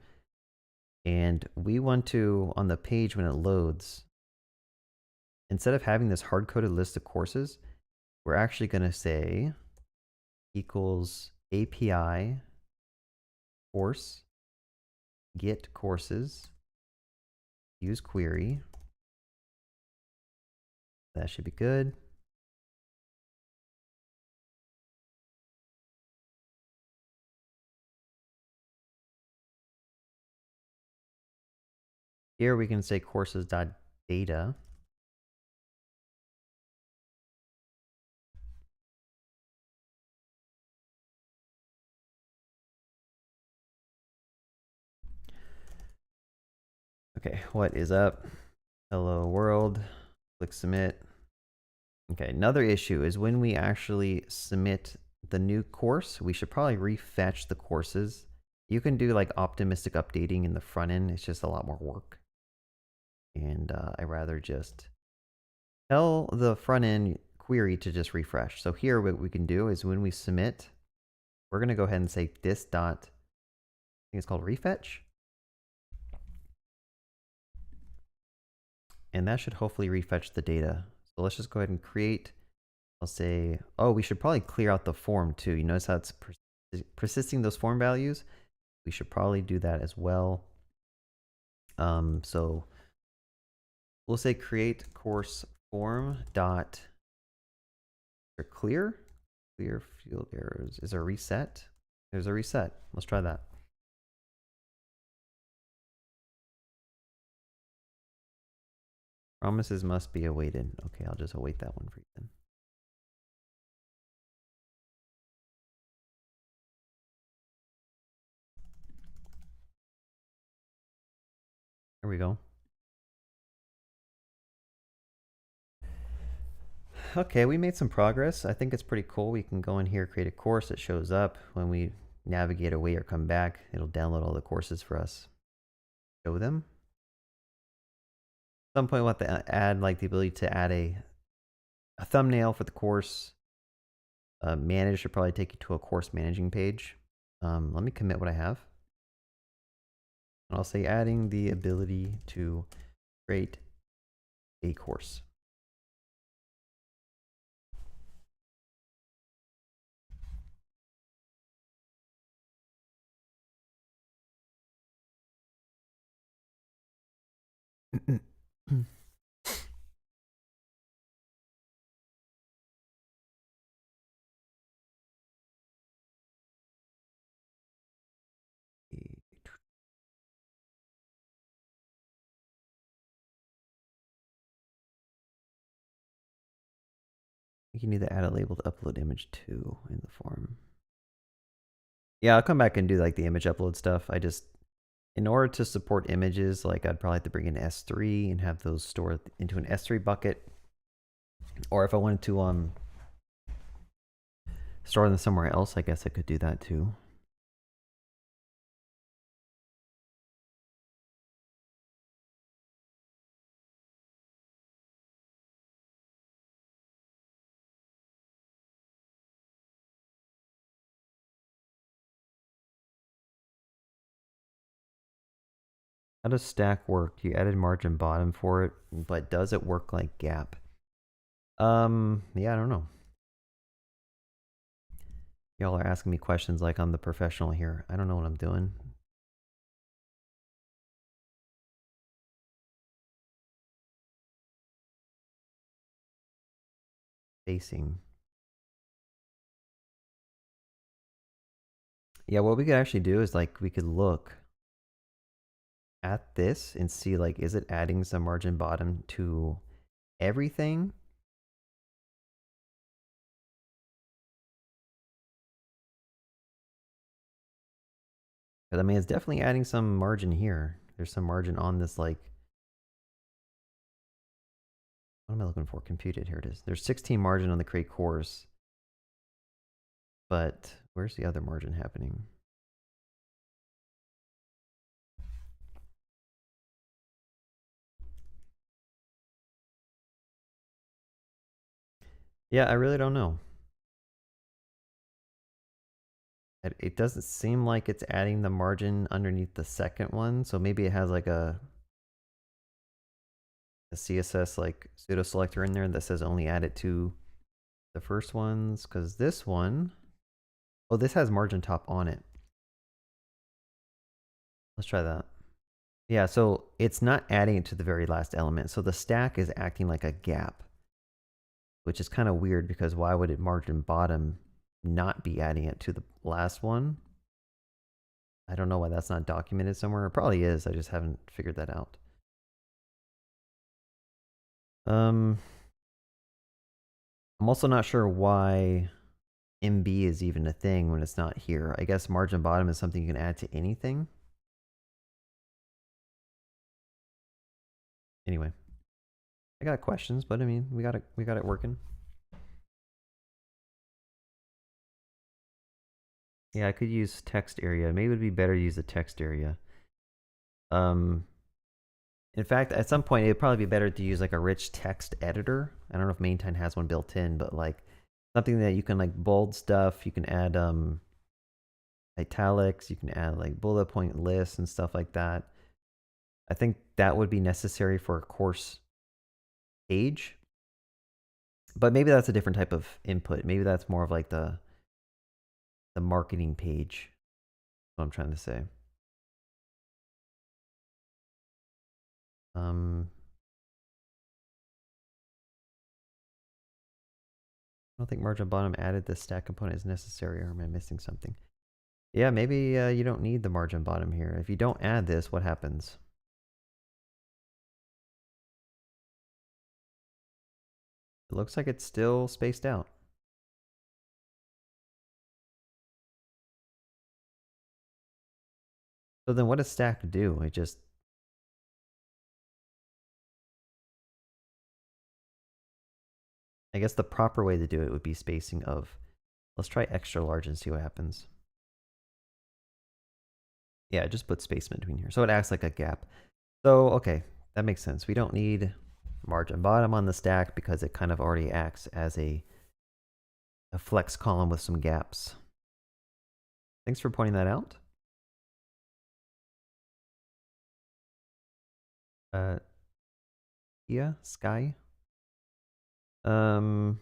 And we want to, on the page when it loads, instead of having this hard-coded list of courses, we're actually going to say equals API course get courses use query. That should be good. Here we can say courses.data. Okay, what is up? Hello world. Click submit. Okay, another issue is when we actually submit the new course, we should probably refetch the courses. You can do like optimistic updating in the front end. It's just a lot more work. And I rather just tell the front end query to just refresh. So here what we can do is when we submit, we're going to go ahead and say this dot, I think it's called refetch. And that should hopefully refetch the data. So let's just go ahead and create. I'll say, oh, we should probably clear out the form too. You notice how it's persisting those form values? We should probably do that as well. So we'll say create course form dot clear field errors. Is there a reset? There's a reset. Let's try that. Promises must be awaited. Okay, I'll just await that one for you then. There we go. Okay, we made some progress. I think it's pretty cool. We can go in here, create a course. It shows up. When we navigate away or come back, it'll download all the courses for us. Show them. At some point, we'll have to add like the ability to add a thumbnail for the course. Manage should probably take you to a course managing page. Let me commit what I have. And I'll say adding the ability to create a course. You need to add a label to upload image to in the form. Yeah, I'll come back and do like the image upload stuff. In order to support images, like I'd probably have to bring in S3 and have those stored into an S3 bucket. Or if I wanted to store them somewhere else, I guess I could do that too. How does stack work? You added margin bottom for it, but does it work like gap? Yeah, I don't know. Y'all are asking me questions like I'm the professional here. I don't know what I'm doing. Spacing. Yeah, what we could actually do is like we could look at this and see like, is it adding some margin bottom to everything? Because I mean, it's definitely adding some margin here. There's some margin on this, like, what am I looking for? Computed, here it is. There's 16 margin on the create course. But where's the other margin happening? Yeah, I really don't know. It doesn't seem like it's adding the margin underneath the second one, so maybe it has like a CSS like pseudo selector in there that says only add it to the first ones, because this one, oh, this has margin top on it. Let's try that. Yeah, so it's not adding it to the very last element. So the stack is acting like a gap, which is kind of weird because why would it margin bottom not be adding it to the last one? I don't know why that's not documented somewhere. It probably is. I just haven't figured that out. I'm also not sure why MB is even a thing when it's not here. I guess margin bottom is something you can add to anything. Anyway, I got questions, but I mean, we got it working. Yeah, I could use text area. Maybe it would be better to use the text area. In fact, at some point, it'd probably be better to use like a rich text editor. I don't know if Maintine has one built in, but like something that you can like bold stuff. You can add italics. You can add like bullet point lists and stuff like that. I think that would be necessary for a course page. But maybe that's a different type of input. Maybe that's more of like the marketing page. That's what I'm trying to say. I don't think margin bottom added the stack component is necessary, or am I missing something? Yeah, maybe you don't need the margin bottom here. If you don't add this, what happens? It looks like it's still spaced out. So then what does stack do? It just... I guess the proper way to do it would be spacing of... Let's try extra large and see what happens. Yeah, just put space between here. So it acts like a gap. So, okay, that makes sense. We don't need margin bottom on the stack because it kind of already acts as a flex column with some gaps. Thanks for pointing that out. Yeah, Sky. The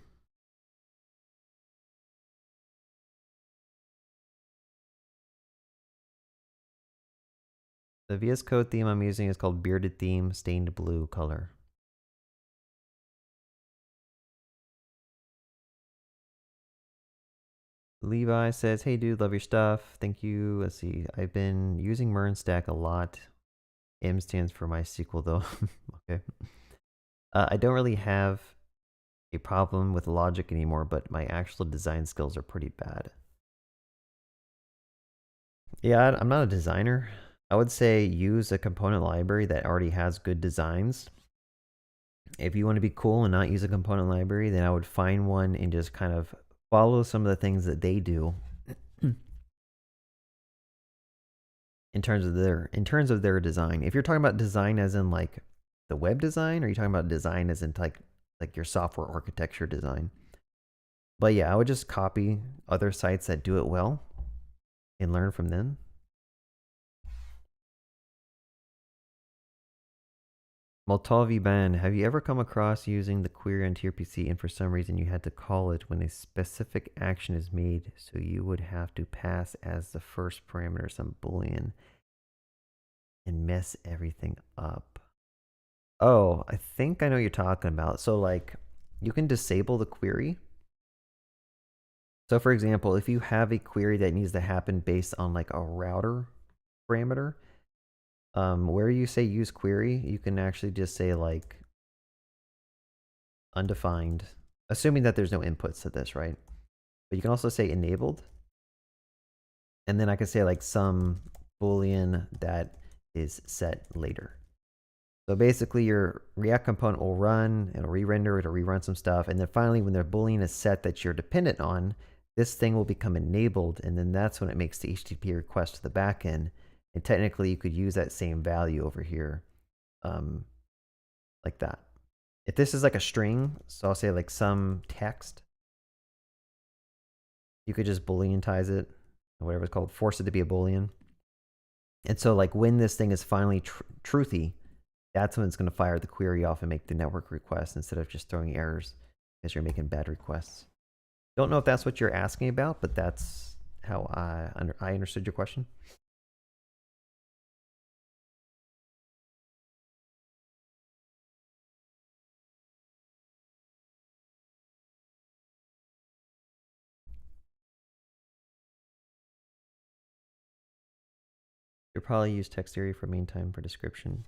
VS Code theme I'm using is called Bearded Theme Stained Blue color. Levi says, hey dude, love your stuff. Thank you. Let's see. I've been using MERN stack a lot. M stands for MySQL though. Okay. I don't really have a problem with logic anymore, but my actual design skills are pretty bad. Yeah, I'm not a designer. I would say use a component library that already has good designs. If you want to be cool and not use a component library, then I would find one and just kind of follow some of the things that they do in terms of their design. If you're talking about design as in like the web design, or are you talking about design as in like your software architecture design? But yeah, I would just copy other sites that do it well and learn from them. Moltavi Ban, have you ever come across using the query on TRPC and for some reason you had to call it when a specific action is made, so you would have to pass as the first parameter some boolean and mess everything up? Oh, I think I know what you're talking about. So like you can disable the query. So for example, if you have a query that needs to happen based on like a router parameter, where you say use query, you can actually just say like undefined, assuming that there's no inputs to this, right? But you can also say enabled. And then I can say like some Boolean that is set later. So basically your React component will run, it'll re-render, it'll rerun some stuff, and then finally when the Boolean is set that you're dependent on, this thing will become enabled, and then that's when it makes the HTTP request to the backend. And technically you could use that same value over here, like that. If this is like a string, so I'll say like some text, you could just Booleantize it, or whatever it's called, force it to be a Boolean. And so like when this thing is finally truthy, that's when it's going to fire the query off and make the network request instead of just throwing errors because you're making bad requests. Don't know if that's what you're asking about, but that's how I understood your question. You'll probably use text area for main time for description.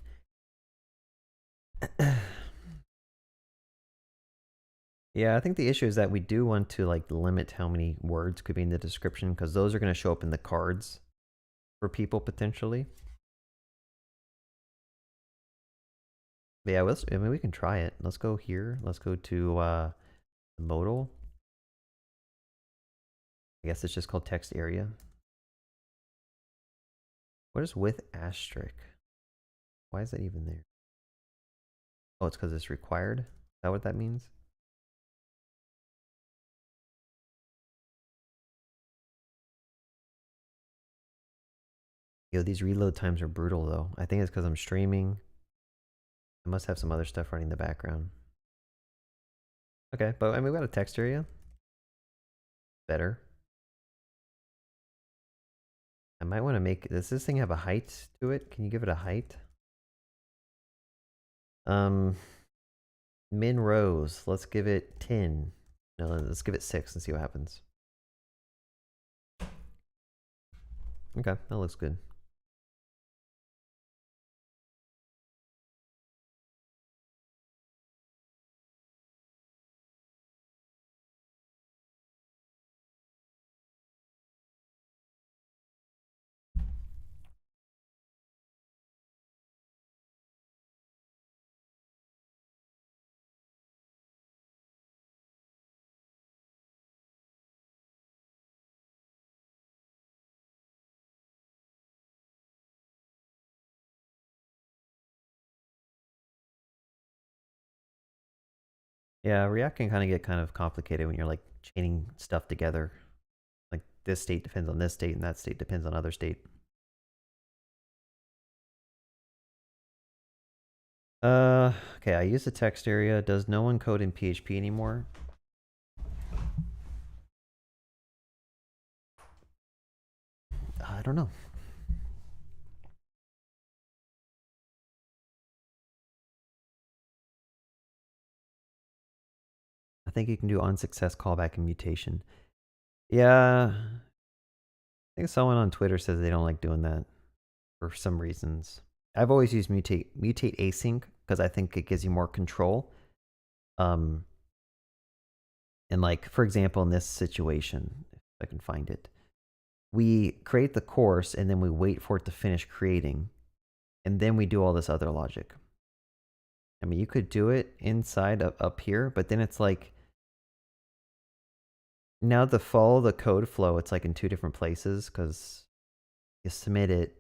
Yeah, I think the issue is that we do want to like limit how many words could be in the description because those are going to show up in the cards for people potentially. But yeah, I mean, we can try it. Let's go here. Let's go to modal. I guess it's just called text area. What is with asterisk? Why is that even there? Oh, it's because it's required? Is that what that means? Yo, these reload times are brutal though. I think it's because I'm streaming. I must have some other stuff running in the background. Okay, but I mean, we got a text area. Better. I might want to make, does this thing have a height to it? Can you give it a height? Min rows, let's give it 10. No, let's give it 6 and see what happens. Okay, that looks good. Yeah, React can kind of get kind of complicated when you're like chaining stuff together. Like this state depends on this state and that state depends on other state. Okay, I use the text area. Does no one code in PHP anymore? I don't know. I think you can do on success callback and mutation. Yeah, I think someone on Twitter says they don't like doing that for some reasons. I've always used mutate async because I think it gives you more control. And like, for example, in this situation, if I can find it, we create the course and then we wait for it to finish creating. And then we do all this other logic. I mean, you could do it inside up here, but then it's like, now to follow the code flow, it's like in 2 different places because you submit it,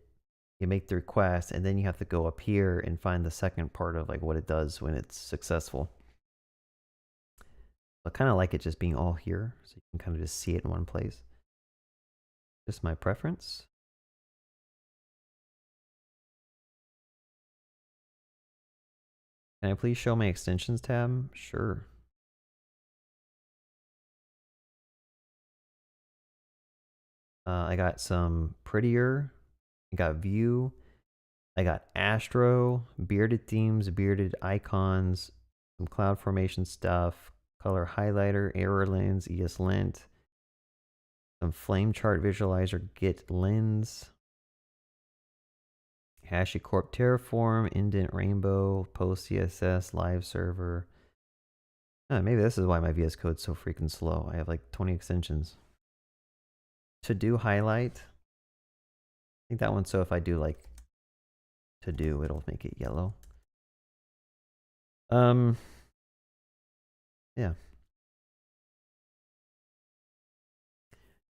you make the request, and then you have to go up here and find the second part of like what it does when it's successful. I kind of like it just being all here, so you can kind of just see it in one place. Just my preference. Can I please show my extensions tab? Sure. I got some prettier. I got view. I got Astro, bearded themes, bearded icons, some cloud formation stuff, color highlighter, error lens, ESLint, some flame chart visualizer, git lens, HashiCorp Terraform, indent rainbow, post CSS, live server. Maybe this is why my VS Code's so freaking slow. I have like 20 extensions. To do highlight, think that one, so if I do like to do, it'll make it yellow. Yeah.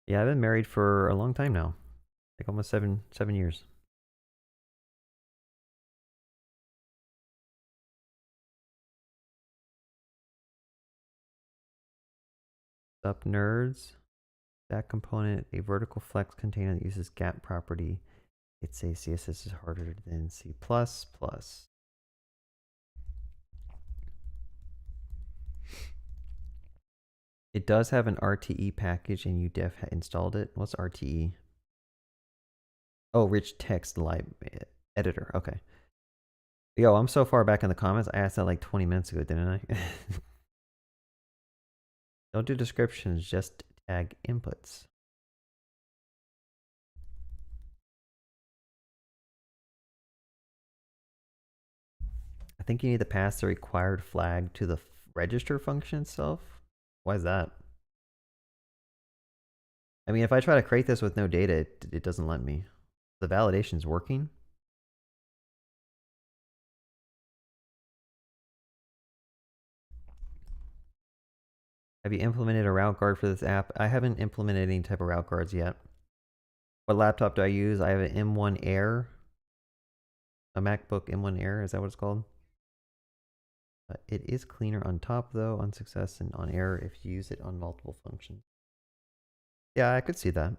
Yeah, I've been married for a long time now. Like almost seven years. Up nerds. That component, a vertical flex container that uses gap property. It says CSS is harder than C++. It does have an RTE package and you def installed it. What's RTE? Oh, rich text editor. Okay. Yo, I'm so far back in the comments. I asked that like 20 minutes ago, didn't I? Don't do descriptions, just tag inputs. I think you need to pass the required flag to the register function itself. Why is that? I mean, if I try to create this with no data, it doesn't let me. The validation's working. Have you implemented a route guard for this app? I haven't implemented any type of route guards yet. What laptop do I use? I have an M1 Air. A MacBook M1 Air, is that what it's called? It is cleaner on top though, on success and on error if you use it on multiple functions. Yeah, I could see that.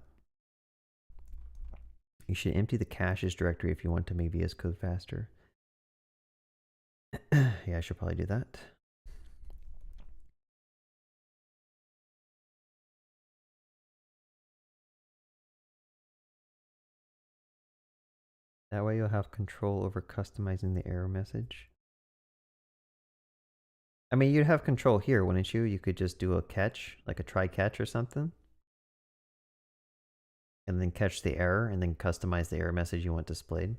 You should empty the caches directory if you want to make VS Code faster. Yeah, I should probably do that. That way you'll have control over customizing the error message. I mean, you'd have control here, wouldn't you? You could just do a catch, like a try catch or something. And then catch the error and then customize the error message you want displayed.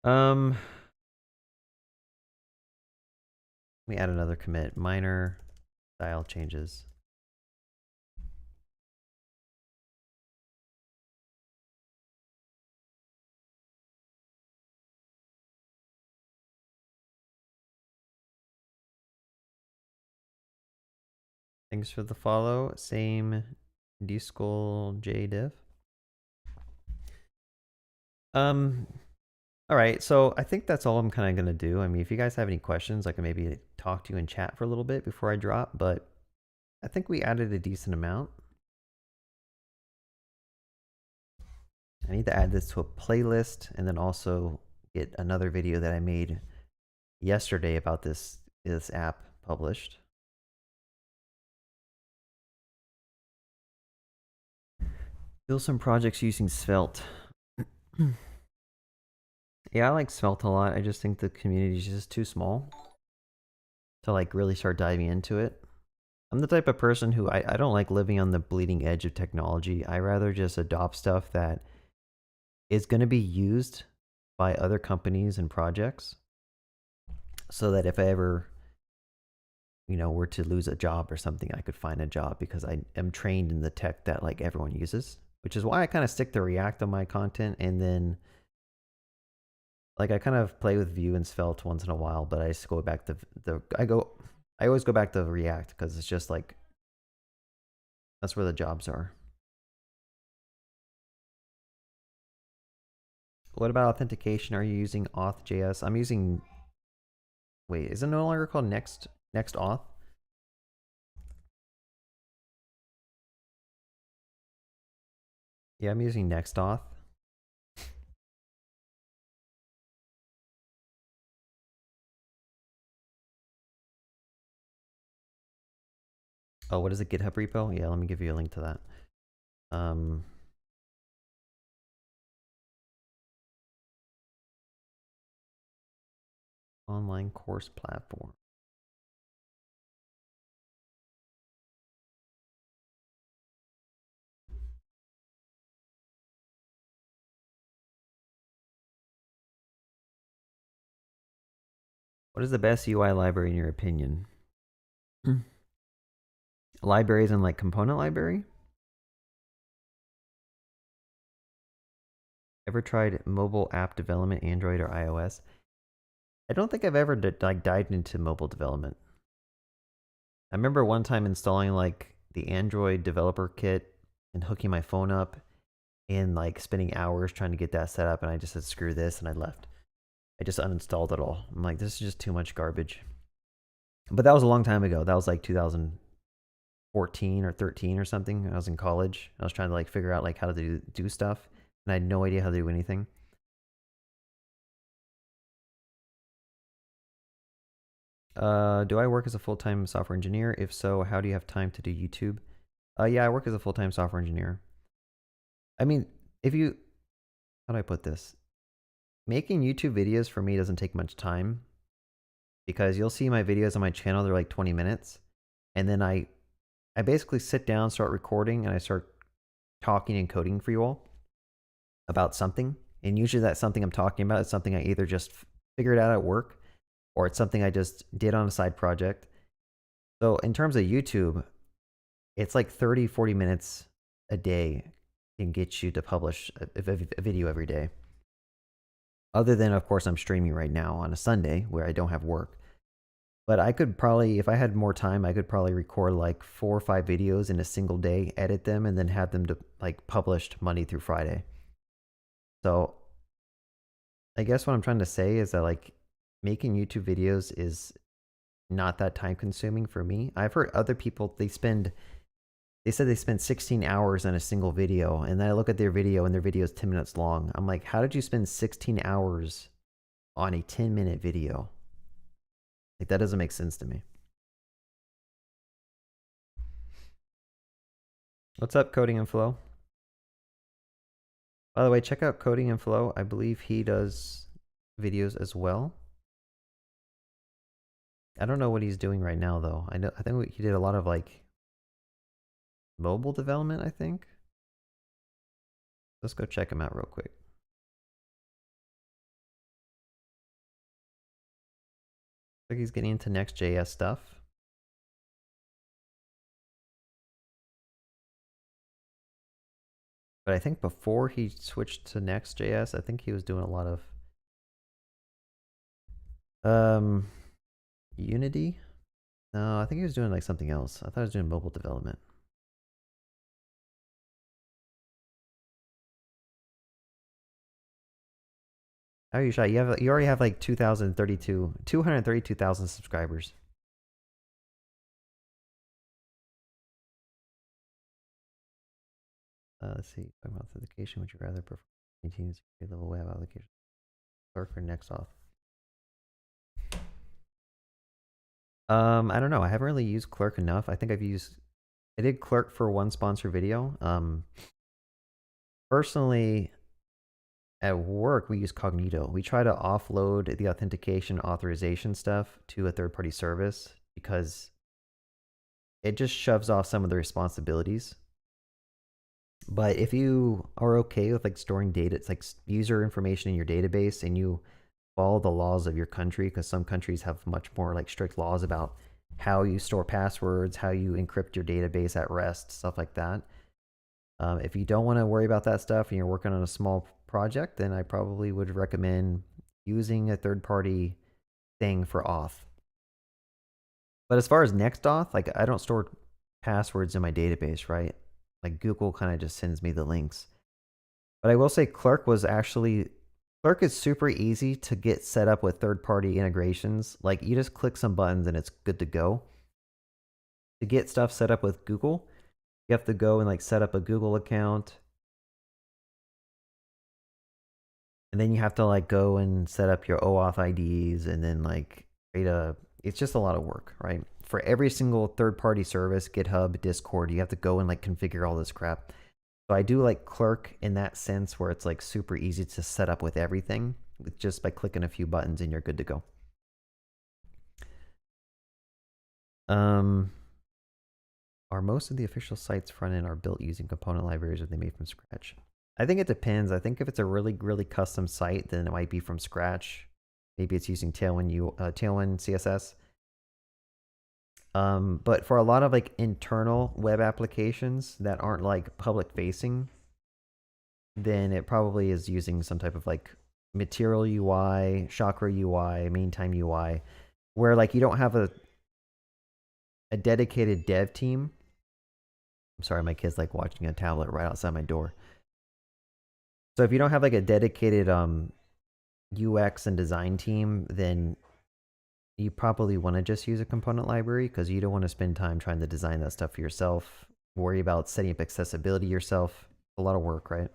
Let me add another commit. Minor style changes. Thanks for the follow. Same dschool jdiv. All right, so I think that's all I'm kind of gonna do. I mean, if you guys have any questions, I can maybe talk to you in chat for a little bit before I drop, but I think we added a decent amount. I need to add this to a playlist and then also get another video that I made yesterday about this app published. Build some projects using Svelte. Yeah, I like Svelte a lot. I just think the community is just too small to like really start diving into it. I'm the type of person who I don't like living on the bleeding edge of technology. I rather just adopt stuff that is going to be used by other companies and projects so that if I ever, were to lose a job or something, I could find a job because I am trained in the tech that like everyone uses, which is why I kind of stick to React on my content. And then like I kind of play with Vue and Svelte once in a while, but I just go back to I always go back to React because it's just like, that's where the jobs are. What about authentication? Are you using auth.js? I'm using, wait, is it no longer called next auth? Yeah, I'm using next auth. Oh, what is it? GitHub repo? Yeah, let me give you a link to that. Online course platform. What is the best UI library in your opinion? Libraries and like component library. Ever tried mobile app development, Android or iOS? I don't think I've ever like dived into mobile development. I remember one time installing like the Android developer kit and hooking my phone up and like spending hours trying to get that set up, and I just said screw this and I left. I just uninstalled it all. I'm like, this is just too much garbage. But that was a long time ago. That was like 2014 or 13 or something. I was in college. I was trying to like figure out like how to do stuff, and I had no idea how to do anything. Do I work as a full-time software engineer? If so, how do you have time to do YouTube? Yeah, I work as a full-time software engineer. I mean, if you, how do I put this? Making YouTube videos for me doesn't take much time, because you'll see my videos on my channel, they're like 20 minutes. And then I basically sit down, start recording, and I start talking and coding for you all about something. And usually that something I'm talking about is something I either just figured out at work, or it's something I just did on a side project. So in terms of YouTube, it's like 30, 40 minutes a day can get you to publish a video every day. Other than, of course, I'm streaming right now on a Sunday where I don't have work. But I could probably, if I had more time, I could probably record like 4 or 5 videos in a single day, edit them, and then have them to like published Monday through Friday. So I guess what I'm trying to say is that like making YouTube videos is not that time consuming for me. I've heard other people, they said they spend 16 hours on a single video, and then I look at their video and their video is 10 minutes long. I'm like, how did you spend 16 hours on a 10-minute video? Like, that doesn't make sense to me. What's up, Coding and Flow? By the way, check out Coding and Flow. I believe he does videos as well. I don't know what he's doing right now, though. I think he did a lot of like mobile development, I think. Let's go check him out real quick. Looks like he's getting into Next.js stuff. But I think before he switched to Next.js, I think he was doing a lot of Unity. No, I think he was doing like something else. I thought he was doing mobile development. How are you shy? You already have like 232,000 subscribers. Let's see. Talking about authentication, would you rather prefer maintaining security level web application Clerk or Nextauth? I don't know. I haven't really used Clerk enough. I think I did Clerk for one sponsor video. Personally, at work, we use Cognito. We try to offload the authentication authorization stuff to a third-party service because it just shoves off some of the responsibilities. But if you are okay with like storing data, it's like user information in your database, and you follow the laws of your country, because some countries have much more like strict laws about how you store passwords, how you encrypt your database at rest, stuff like that. If you don't want to worry about that stuff and you're working on a small project, then I probably would recommend using a third-party thing for auth. But as far as Nextauth, like I don't store passwords in my database, right? Like Google kind of just sends me the links. But I will say Clerk is super easy to get set up with third-party integrations. Like you just click some buttons and it's good to go. To get stuff set up with Google, you have to go and like set up a Google account. And then you have to like go and set up your OAuth IDs, and then like it's just a lot of work, right? For every single third-party service, GitHub, Discord, you have to go and like configure all this crap. So I do like Clerk in that sense, where it's like super easy to set up with everything, just by clicking a few buttons and you're good to go. Are most of the official sites front end are built using component libraries, or are they made from scratch? I think it depends. I think if it's a really, really custom site, then it might be from scratch. Maybe it's using Tailwind CSS. But for a lot of like internal web applications that aren't like public facing, then it probably is using some type of like Material UI, Chakra UI, Meantime UI, where like you don't have a dedicated dev team. I'm sorry, my kid's like watching a tablet right outside my door. So if you don't have like a dedicated UX and design team, then you probably want to just use a component library because you don't want to spend time trying to design that stuff for yourself, worry about setting up accessibility yourself. A lot of work, right?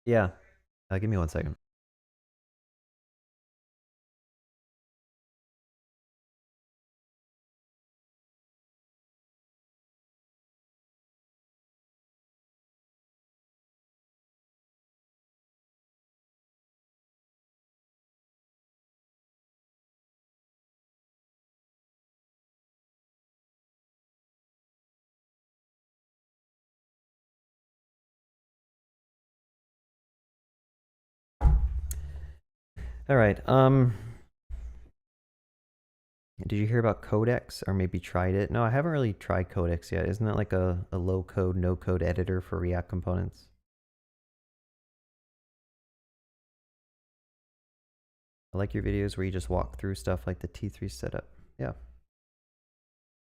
Yeah. Give me 1 second. All right. Did you hear about Codex or maybe tried it? No, I haven't really tried Codex yet. Isn't that like a low code, no code editor for React components? I like your videos where you just walk through stuff like the T3 setup. Yeah. I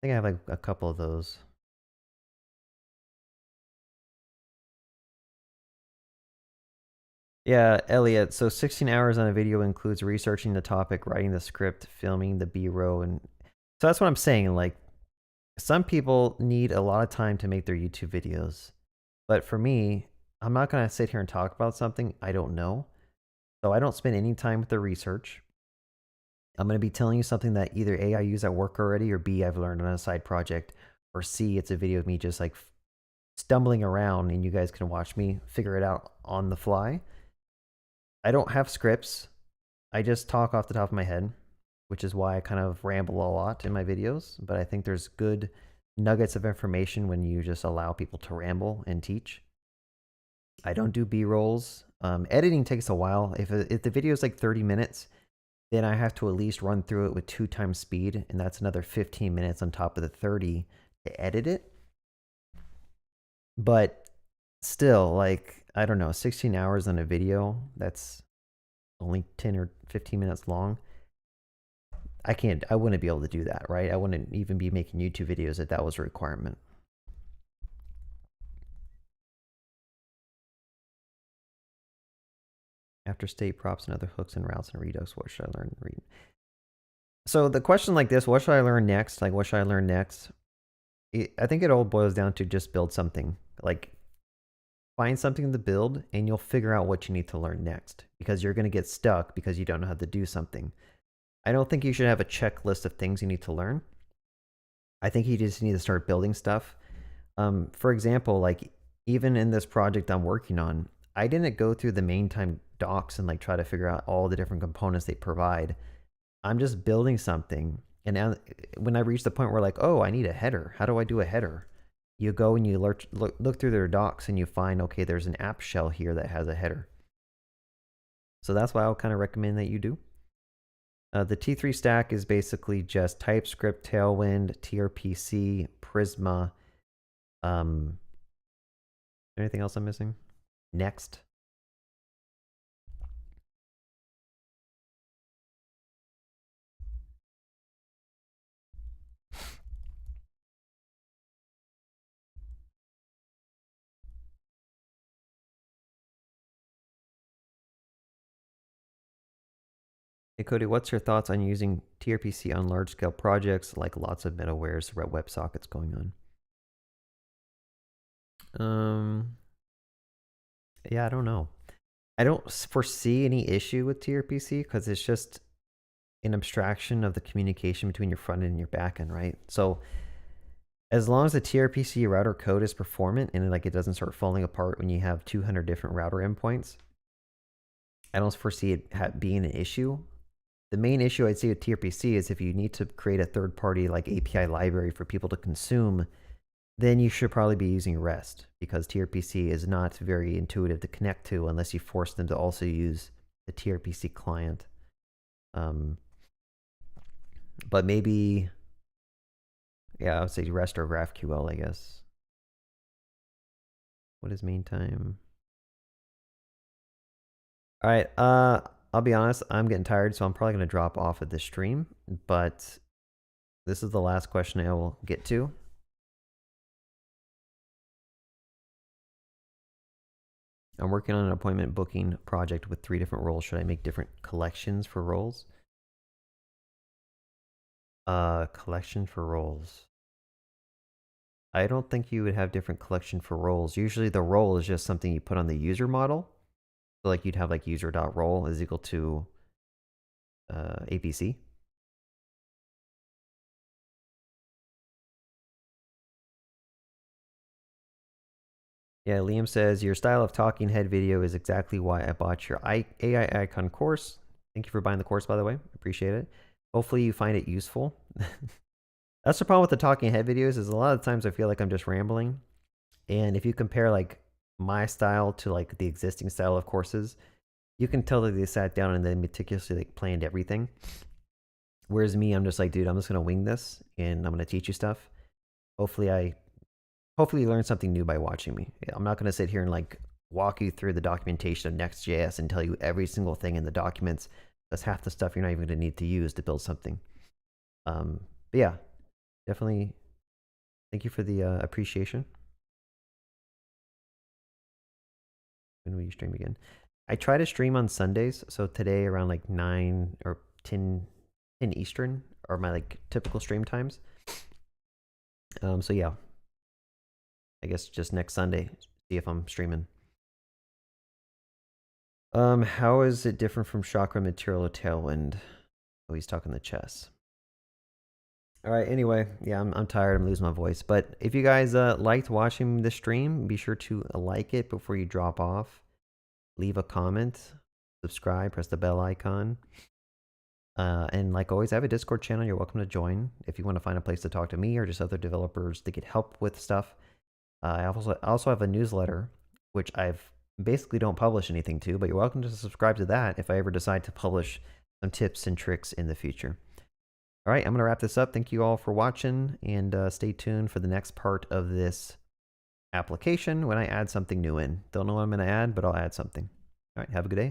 think I have like a couple of those. Yeah, Elliot. So 16 hours on a video includes researching the topic, writing the script, filming the B-roll, and so that's what I'm saying. Like, some people need a lot of time to make their YouTube videos, but for me, I'm not gonna sit here and talk about something I don't know. So I don't spend any time with the research. I'm gonna be telling you something that either A, I use at work already, or B, I've learned on a side project, or C, it's a video of me just like stumbling around and you guys can watch me figure it out on the fly. I don't have scripts. I just talk off the top of my head, which is why I kind of ramble a lot in my videos. But I think there's good nuggets of information when you just allow people to ramble and teach. I don't do B-rolls. Editing takes a while. If the video is like 30 minutes, then I have to at least run through it with 2 times speed, and that's another 15 minutes on top of the 30 to edit it. But still, like, I don't know, 16 hours on a video that's only 10 or 15 minutes long. I wouldn't be able to do that, right? I wouldn't even be making YouTube videos if that was a requirement. After state props and other hooks and routes and Redux, what should I learn? Read. So the question like this, what should I learn next? Like, what should I learn next? I think it all boils down to just build something. Like, find something to build and you'll figure out what you need to learn next, because you're going to get stuck because you don't know how to do something. I don't think you should have a checklist of things you need to learn. I think you just need to start building stuff. For example, like even in this project I'm working on, I didn't go through the main time docs and like try to figure out all the different components they provide. I'm just building something. And now, when I reach the point where like, oh, I need a header. How do I do a header? You go and you look through their docs and you find, okay, there's an app shell here that has a header. So that's why I'll kind of recommend that you do. The T3 stack is basically just TypeScript, Tailwind, TRPC, Prisma. Anything else I'm missing? Next. Hey Cody, what's your thoughts on using TRPC on large scale projects like lots of middlewares, WebSockets going on? Yeah, I don't know. I don't foresee any issue with TRPC because it's just an abstraction of the communication between your front end and your back end, right? So as long as the TRPC router code is performant and like it doesn't start falling apart when you have 200 different router endpoints, I don't foresee it being an issue. The main issue I'd see with TRPC is if you need to create a third-party like API library for people to consume, then you should probably be using REST, because TRPC is not very intuitive to connect to unless you force them to also use the TRPC client. But maybe, yeah, I would say REST or GraphQL, I guess. What is main time? All right, I'll be honest, I'm getting tired, so I'm probably going to drop off of this stream, but this is the last question I will get to. I'm working on an appointment booking project with 3 different roles. Should I make different collections for roles? Collection for roles. I don't think you would have different collection for roles. Usually the role is just something you put on the user model. So like you'd have like user.role is equal to APC. Yeah, Liam says, your style of talking head video is exactly why I bought your AI icon course. Thank you for buying the course, by the way. Appreciate it. Hopefully you find it useful. That's the problem with the talking head videos, is a lot of times I feel like I'm just rambling. And if you compare like my style to like the existing style of courses, you can tell that they sat down and they meticulously like planned everything. Whereas me, I'm just like, dude, I'm just gonna wing this and I'm gonna teach you stuff. Hopefully you learn something new by watching me. I'm not gonna sit here and like walk you through the documentation of Next.js and tell you every single thing in the documents. That's half the stuff you're not even gonna need to use to build something. But yeah, definitely thank you for the appreciation. When will you stream again? I try to stream on Sundays, so today around like 9 or 10 Eastern are my like typical stream times. So yeah, I guess just next Sunday, see if I'm streaming. How is it different from Chakra, Material, or Tailwind? Oh, he's talking the chess. All right, anyway, yeah, I'm tired. I'm losing my voice. But if you guys liked watching the stream, be sure to like it before you drop off. Leave a comment, subscribe, press the bell icon. And like always, I have a Discord channel you're welcome to join if you want to find a place to talk to me or just other developers to get help with stuff. I also have a newsletter, which I've basically don't publish anything to, but you're welcome to subscribe to that if I ever decide to publish some tips and tricks in the future. All right, I'm going to wrap this up. Thank you all for watching, and stay tuned for the next part of this application when I add something new in. Don't know what I'm going to add, but I'll add something. All right, have a good day.